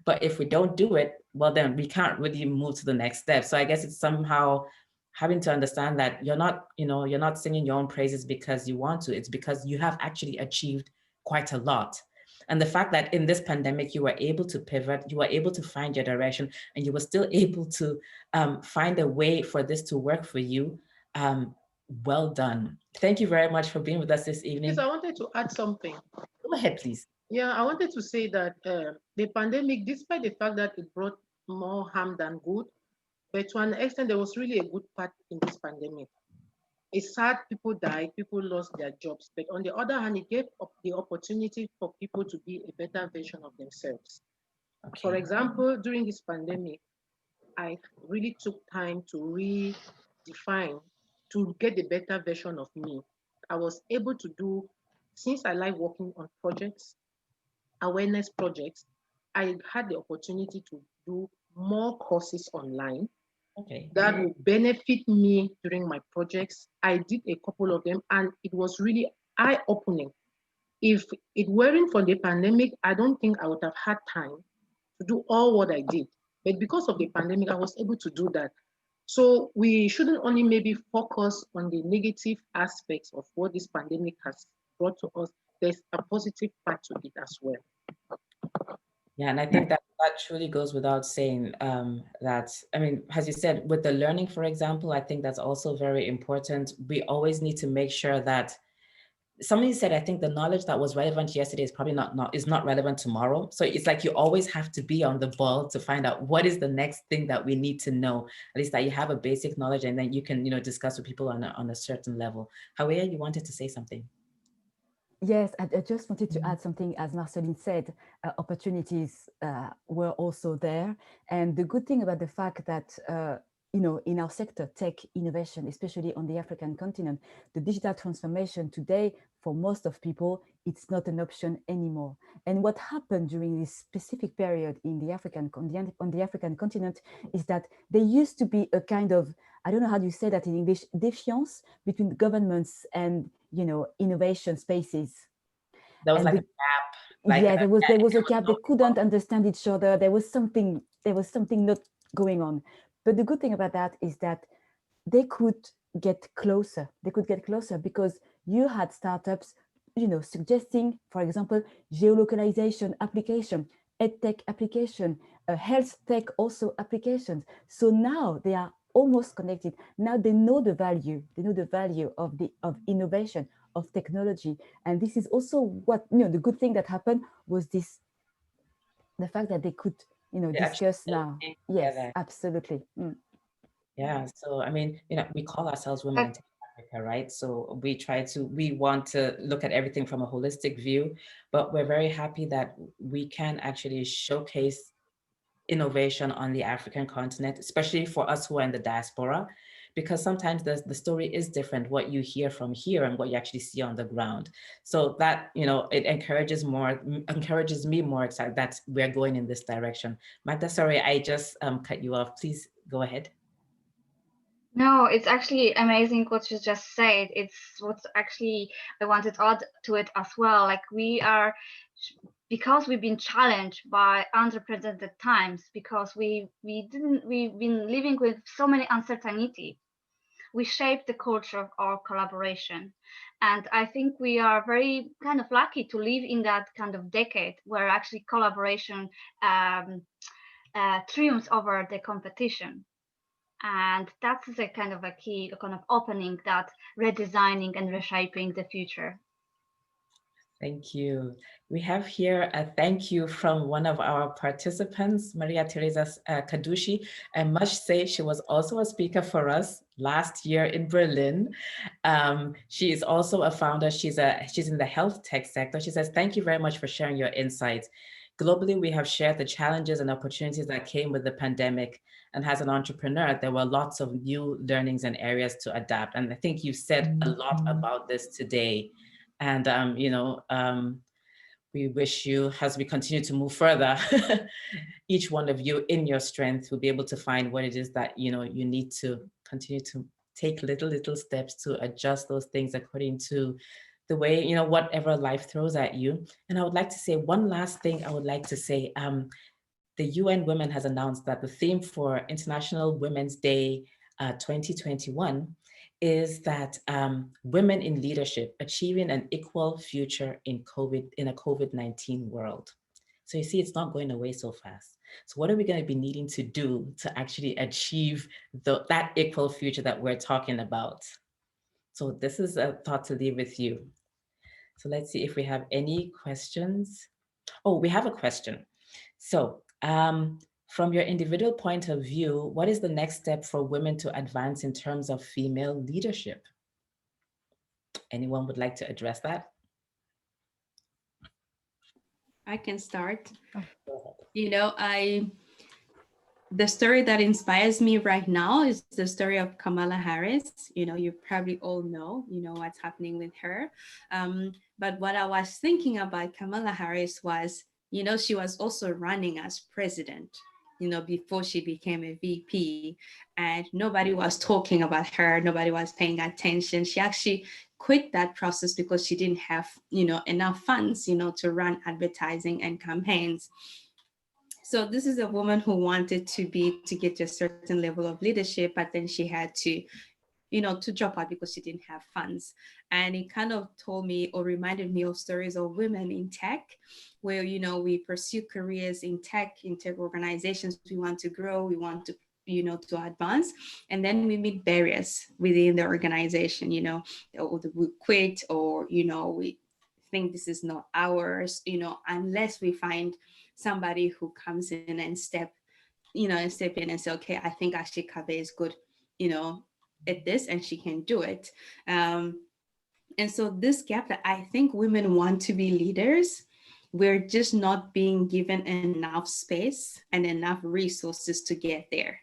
but if we don't do it, well, then we can't really move to the next step. So I guess it's somehow having to understand that you're not singing your own praises because you want to, it's because you have actually achieved quite a lot. And the fact that in this pandemic, you were able to pivot, you were able to find your direction, and you were still able to find a way for this to work for you. Well done. Thank you very much for being with us this evening. Yes, I wanted to add something. Go ahead, please. Yeah, I wanted to say that the pandemic, despite the fact that it brought more harm than good, but to an extent, there was really a good part in this pandemic. It's sad people died, people lost their jobs, but on the other hand, it gave up the opportunity for people to be a better version of themselves. Okay. For example, during this pandemic, I really took time to redefine, to get the better version of me. I was able to do, since I like working on projects, awareness projects, I had the opportunity to do more courses online. Okay. That will benefit me during my projects. I did a couple of them and it was really eye-opening. If it weren't for the pandemic, I don't think I would have had time to do all what I did. But because of the pandemic, I was able to do that. So we shouldn't only maybe focus on the negative aspects of what this pandemic has brought to us. There's a positive part to it as well. Yeah, and I think that truly goes without saying, that, I mean, as you said, with the learning, for example, I think that's also very important. We always need to make sure that somebody said, I think the knowledge that was relevant yesterday is probably not relevant tomorrow. So it's like you always have to be on the ball to find out what is the next thing that we need to know. At least that you have a basic knowledge, and then you can, discuss with people on a certain level. Haweya, you wanted to say something? Yes, I just wanted to add something. As Marceline said, opportunities were also there. And the good thing about the fact that, in our sector, tech innovation, especially on the African continent, the digital transformation today, for most of people, it's not an option anymore. And what happened during this specific period on the African continent is that there used to be a kind of, I don't know how you say that in English, défiance between governments and innovation spaces. There was like a gap. Yeah, there was a gap. They couldn't understand each other. There was something not going on. But the good thing about that is that they could get closer. They could get closer because you had startups, suggesting, for example, geolocalization application, edtech application, health tech also applications. So now they are almost connected. Now they know the value. They know the value of innovation, of technology. And this is also what, the good thing that happened was the fact that they could, discuss now. Yes, absolutely. Yeah, so I mean, we call ourselves Women in Tech Africa, right? So we want to look at everything from a holistic view, but we're very happy that we can actually showcase innovation on the African continent, especially for us who are in the diaspora, because sometimes the story is different, what you hear from here and what you actually see on the ground. So that, it encourages me more excited that we're going in this direction. Magda, sorry, I just cut you off. Please go ahead. No, it's actually amazing what you just said. It's what's actually I wanted to add to it as well. Like because we've been challenged by unrepresented times, because we've been living with so many uncertainty. We shape the culture of our collaboration, and I think we are very kind of lucky to live in that kind of decade where actually collaboration triumphs over the competition. And that's a kind of a key kind of opening that redesigning and reshaping the future. Thank you. We have here a thank you from one of our participants, Maria Teresa Kadushi. I must say she was also a speaker for us last year in Berlin. She is also a founder. She's in the health tech sector. She says, thank you very much for sharing your insights. Globally, we have shared the challenges and opportunities that came with the pandemic. And as an entrepreneur, there were lots of new learnings and areas to adapt. And I think you said a lot about this today. And, we wish you, as we continue to move further, each one of you in your strength will be able to find what it is that, you need to continue to take little steps to adjust those things according to the way, whatever life throws at you. And I would like to say one last thing I would like to say. The UN Women has announced that the theme for International Women's Day 2021 is that women in leadership, achieving an equal future in a COVID-19 world. So you see, it's not going away so fast. So what are we going to be needing to do to actually achieve that equal future that we're talking about? So this is a thought to leave with you. So let's see if we have any questions. Oh, we have a question. So from your individual point of view, what is the next step for women to advance in terms of female leadership? Anyone would like to address that? I can start. The story that inspires me right now is the story of Kamala Harris. You probably all know, what's happening with her. But what I was thinking about Kamala Harris was, she was also running as president, before she became a VP, and nobody was talking about her. Nobody was paying attention. She actually quit that process because she didn't have, enough funds, to run advertising and campaigns. So this is a woman who wanted to get to a certain level of leadership, but then she had to to drop out because she didn't have funds. And it kind of told me or reminded me of stories of women in tech where, we pursue careers in tech organizations. We want to grow, we want to to advance, and then we meet barriers within the organization, or we quit, or we think this is not ours, unless we find somebody who comes in and step in and say, okay, I think actually Kave is good, at this, and she can do it. And so this gap that I think women want to be leaders, we're just not being given enough space and enough resources to get there.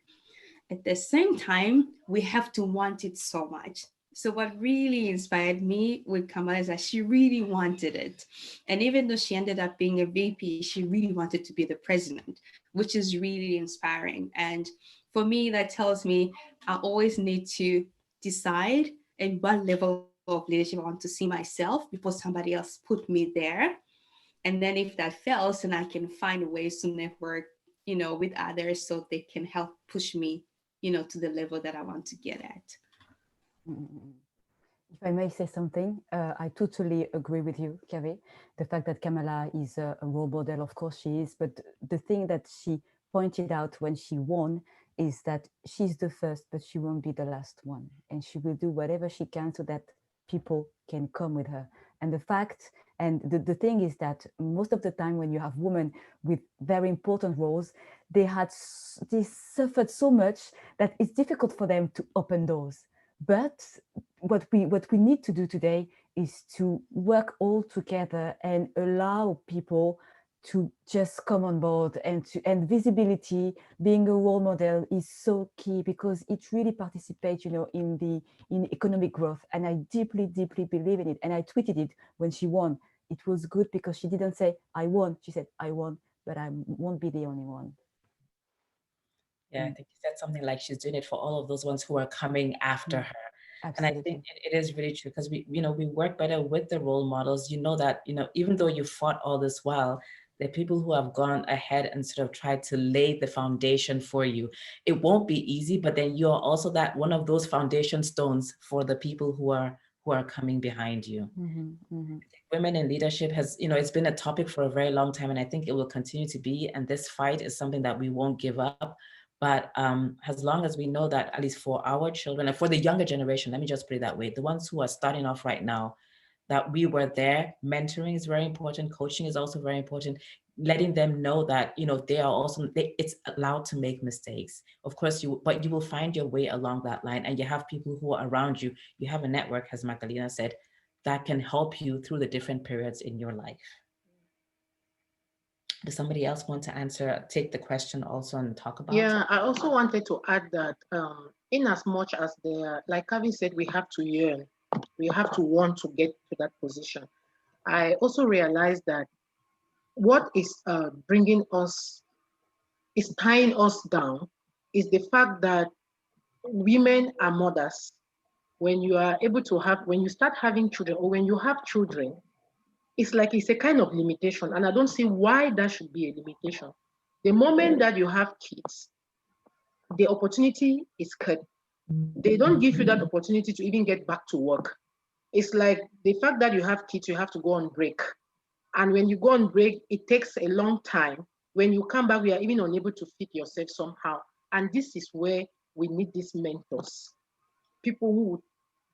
At the same time, we have to want it so much. So what really inspired me with Kamala is that she really wanted it. And even though she ended up being a VP, she really wanted to be the president, which is really inspiring. And for me, that tells me I always need to decide at what level of leadership I want to see myself before somebody else put me there. And then if that fails, then I can find ways to network, with others so they can help push me, to the level that I want to get at. If I may say something, I totally agree with you, Kave. The fact that Kamala is a role model, of course she is, but the thing that she pointed out when she won is that she's the first, but she won't be the last one. And she will do whatever she can so that people can come with her. And the fact, and the thing is that most of the time when you have women with very important roles, they suffered so much that it's difficult for them to open doors. But what we need to do today is to work all together and allow people to just come on board, and visibility, being a role model, is so key because it really participates, in economic growth. And I deeply, deeply believe in it. And I tweeted it when she won. It was good because she didn't say, I won. She said, I won, but I won't be the only one. Yeah, I think you said something like she's doing it for all of those ones who are coming after her. Absolutely. And I think it is really true because we work better with the role models. That, even though you fought all this while, the people who have gone ahead and sort of tried to lay the foundation for you. It won't be easy, but then you're also that one of those foundation stones for the people who are coming behind you. Women in leadership has, it's been a topic for a very long time, and I think it will continue to be. And this fight is something that we won't give up. But as long as we know that, at least for our children and for the younger generation, let me just put it that way, the ones who are starting off right now, that we were there. Mentoring is very important. Coaching is also very important. Letting them know that, they are also, it's allowed to make mistakes. Of course, but you will find your way along that line, and you have people who are around you. You have a network, as Magdalena said, that can help you through the different periods in your life. Does somebody else want to take the question also and talk about? Yeah, I also wanted to add that in as much as like Kave said, we have to yearn, we have to want to get to that position. I also realized that what is bringing us, is tying us down, is the fact that women are mothers. When you are able to when you start having children, or when you have children, it's like it's a kind of limitation. And I don't see why that should be a limitation. The moment that you have kids, the opportunity is cut. They don't give you that opportunity to even get back to work. It's like the fact that you have kids, you have to go on break. And when you go on break, it takes a long time. When you come back, we are even unable to feed yourself somehow. And this is where we need these mentors. People who will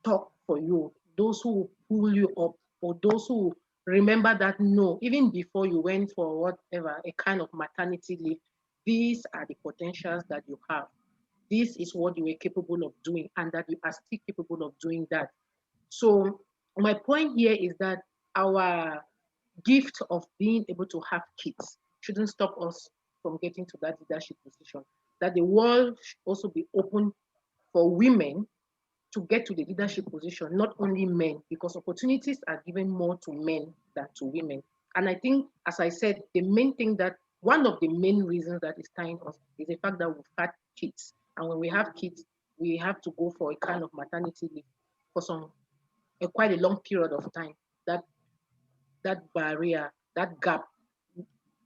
talk for you, those who will pull you up, or those who remember that, no, even before you went for whatever, a kind of maternity leave, these are the potentials that you have. This is what you were capable of doing, and that you are still capable of doing that. So my point here is that our gift of being able to have kids shouldn't stop us from getting to that leadership position. That the world should also be open for women to get to the leadership position, not only men, because opportunities are given more to men than to women. And I think, as I said, the main thing that, one of the main reasons that is tying us is the fact that we've had kids. And when we have kids, we have to go for a kind of maternity leave for quite a long period of time. That barrier, that gap,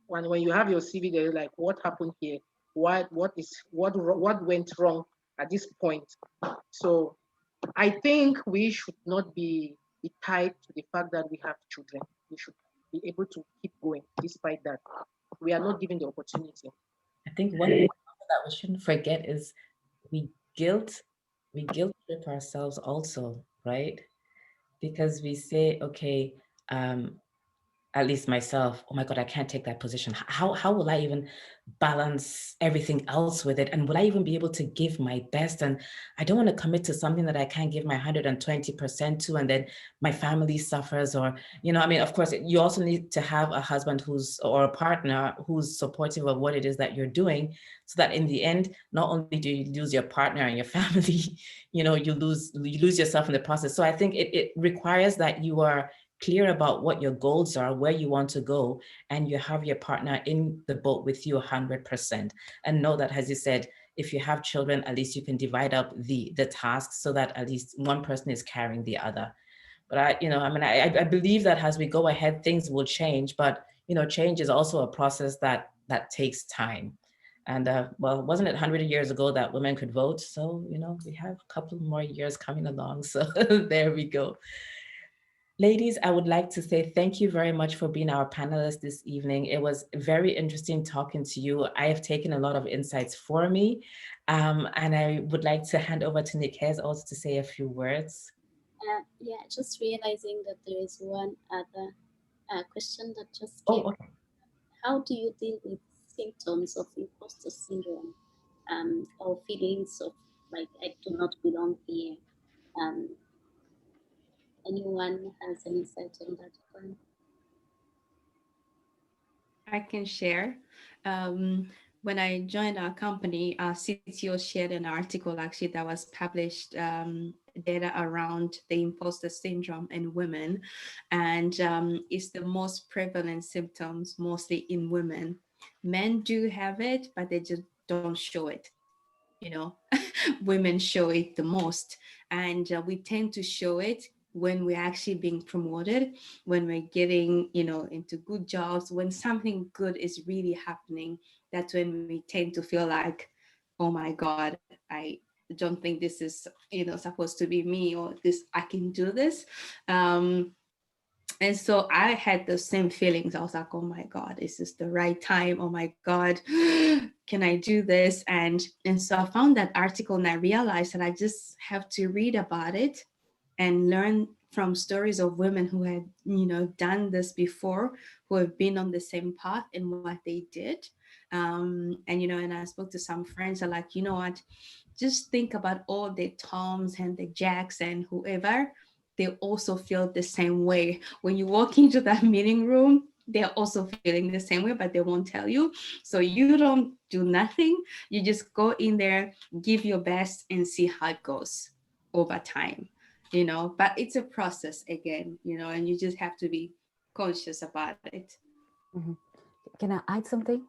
when you have your CV, they're like, what happened here? What went wrong at this point? So I think we should not be tied to the fact that we have children. We should be able to keep going despite that. We are not given the opportunity. I think one thing that we shouldn't forget is we guilt trip ourselves also, right? Because we say, okay, at least myself, oh my God, I can't take that position. How will I even balance everything else with it? And will I even be able to give my best? And I don't want to commit to something that I can't give my 120% to, and then my family suffers. Or, you know, I mean, of course, you also need to have a husband or a partner who's supportive of what it is that you're doing, so that in the end, not only do you lose your partner and your family, you know, you lose yourself in the process. So I think it requires that you are clear about what your goals are, where you want to go, and you have your partner in the boat with you 100%. And know that, as you said, if you have children, at least you can divide up the tasks so that at least one person is carrying the other. But I believe that as we go ahead, things will change. But, you know, change is also a process that takes time. And well, wasn't it 100 years ago that women could vote? So, you know, we have a couple more years coming along. So there we go. Ladies, I would like to say thank you very much for being our panelists this evening. It was very interesting talking to you. I have taken a lot of insights for me. And I would like to hand over to Nikes also to say a few words. Yeah, just realizing that there is one other question that just came. Oh, okay. How do you deal with symptoms of imposter syndrome or feelings of like, I do not belong here? Anyone has an insight on that one? I can share. When I joined our company, our CTO shared an article actually that was published, data around the imposter syndrome in women. And it's the most prevalent symptoms, mostly in women. Men do have it, but they just don't show it. You know, women show it the most. And we tend to show it when we're actually being promoted, when we're getting, you know, into good jobs, when something good is really happening. That's when we tend to feel like, oh my God, I don't think this is, you know, supposed to be me, or this, I can do this. And so I had the same feelings. I was like, oh my God, is this the right time? Oh my God, can I do this? And so I found that article and I realized that I just have to read about it and learn from stories of women who had, you know, done this before, who have been on the same path and what they did. And, you know, and I spoke to some friends are like, you know what, just think about all the Toms and the Jacks and whoever, they also feel the same way. When you walk into that meeting room, they're also feeling the same way, but they won't tell you. So you don't do nothing. You just go in there, give your best and see how it goes over time, you know, but it's a process again, you know, and you just have to be conscious about it. Mm-hmm. Can I add something?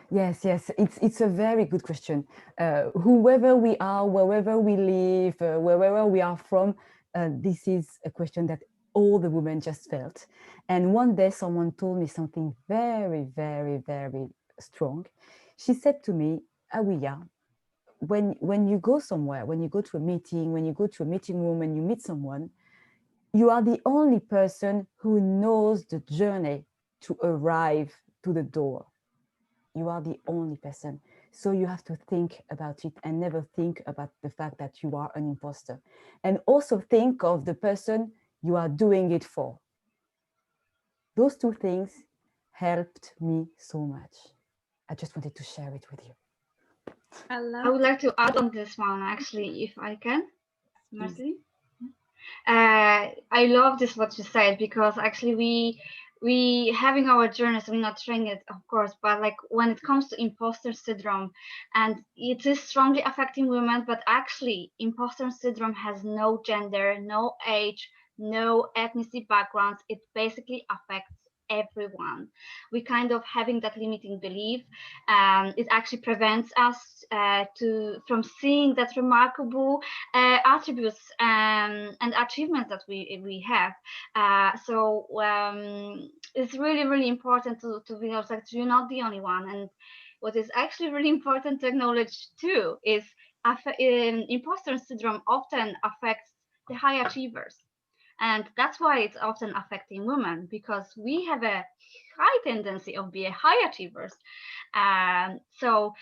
Yes, it's a very good question. Whoever we are, wherever we live, wherever we are from, this is a question that all the women just felt. And one day someone told me something very, very, very strong. She said to me, Haweya, when you go somewhere, when you go to a meeting, when you go to a meeting room and you meet someone, you are the only person who knows the journey to arrive to the door. You are the only person. So you have to think about it and never think about the fact that you are an imposter. And also think of the person you are doing it for. Those two things helped me so much. I just wanted to share it with you. I would like to add on this one, actually, if I can, Marceline. I love this what you said, because actually we having our journeys, we're not trying it, of course, but like when it comes to imposter syndrome, and it is strongly affecting women, but actually imposter syndrome has no gender, no age, no ethnicity backgrounds. It basically affects everyone. We kind of having that limiting belief, it actually prevents us from seeing that remarkable attributes and achievements that we have. So it's really, really important to realize that you're not the only one. And what is actually really important to acknowledge too is imposter syndrome often affects the high achievers. And that's why it's often affecting women, because we have a high tendency of being high achievers. So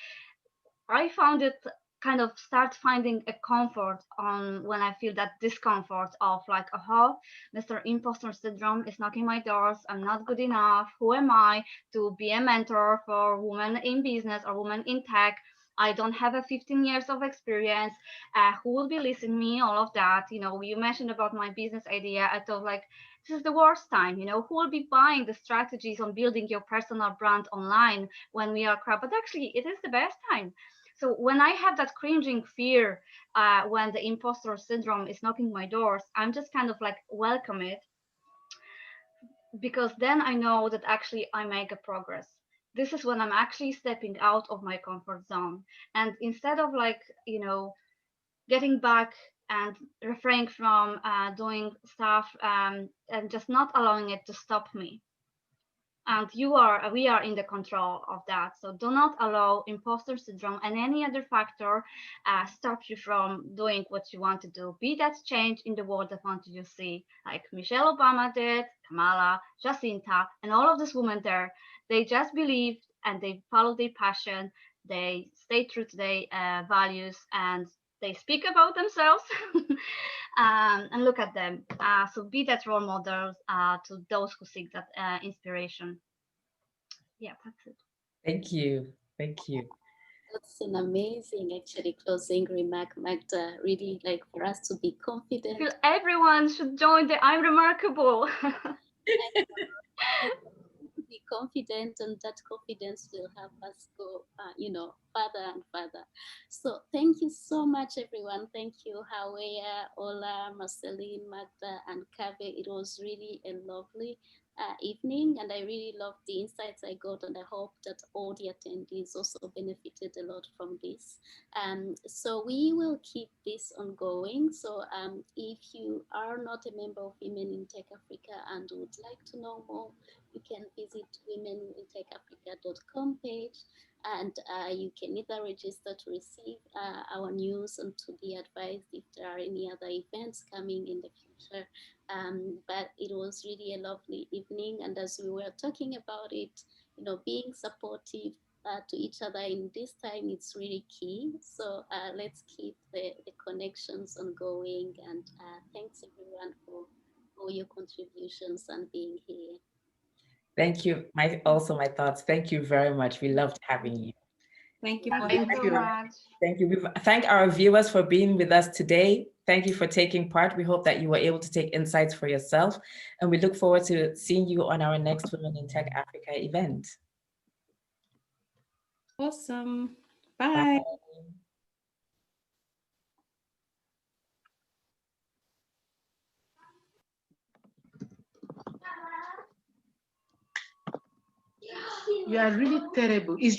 I found it kind of start finding a comfort on when I feel that discomfort of like, oh, Mr. Imposter Syndrome is knocking my doors. I'm not good enough. Who am I to be a mentor for women in business or women in tech? I don't have a 15 years of experience. Who will be listening to me? All of that. You know, you mentioned about my business idea. I thought like, this is the worst time. You know, who will be buying the strategies on building your personal brand online when we are crap? But actually, it is the best time. So when I have that cringing fear when the imposter syndrome is knocking my doors, I'm just kind of like welcome it, because then I know that actually I make a progress. This is when I'm actually stepping out of my comfort zone. And instead of like, you know, getting back and refraining from doing stuff and just not allowing it to stop me. And we are in the control of that. So do not allow imposter syndrome and any other factor stop you from doing what you want to do. Be that change in the world that want you to see, like Michelle Obama did, Kamala, Jacinta, and all of these women there. They just believed and they follow their passion. They stay true to their values, and they speak about themselves. And look at them. So be that role model to those who seek that inspiration. Yeah, that's it. Thank you. Thank you. That's an amazing, actually, closing remark, Magda. Really, like, for us to be I confident. feel everyone should join the I'm Remarkable. Be confident, and that confidence will help us go, you know, further and further. So thank you so much, everyone. Thank you, Haweya, Ola, Marceline, Magda, and Kave. It was really a lovely evening, and I really loved the insights I got, and I hope that all the attendees also benefited a lot from this. So we will keep this ongoing. So if you are not a member of Women in Tech Africa and would like to know more, you can visit womenintechafrica.com page, and you can either register to receive our news and to be advised if there are any other events coming in the future. But it was really a lovely evening, and as we were talking about it, you know, being supportive to each other in this time, it's really key. So let's keep the connections ongoing, and thanks everyone for all your contributions and being here. Thank you. My thoughts. Thank you very much. We loved having you. Thank you for Thank you so much. Thank you. We thank our viewers for being with us today. Thank you for taking part. We hope that you were able to take insights for yourself, and we look forward to seeing you on our next Women in Tech Africa event. Awesome. Bye. Bye. You are really terrible. It's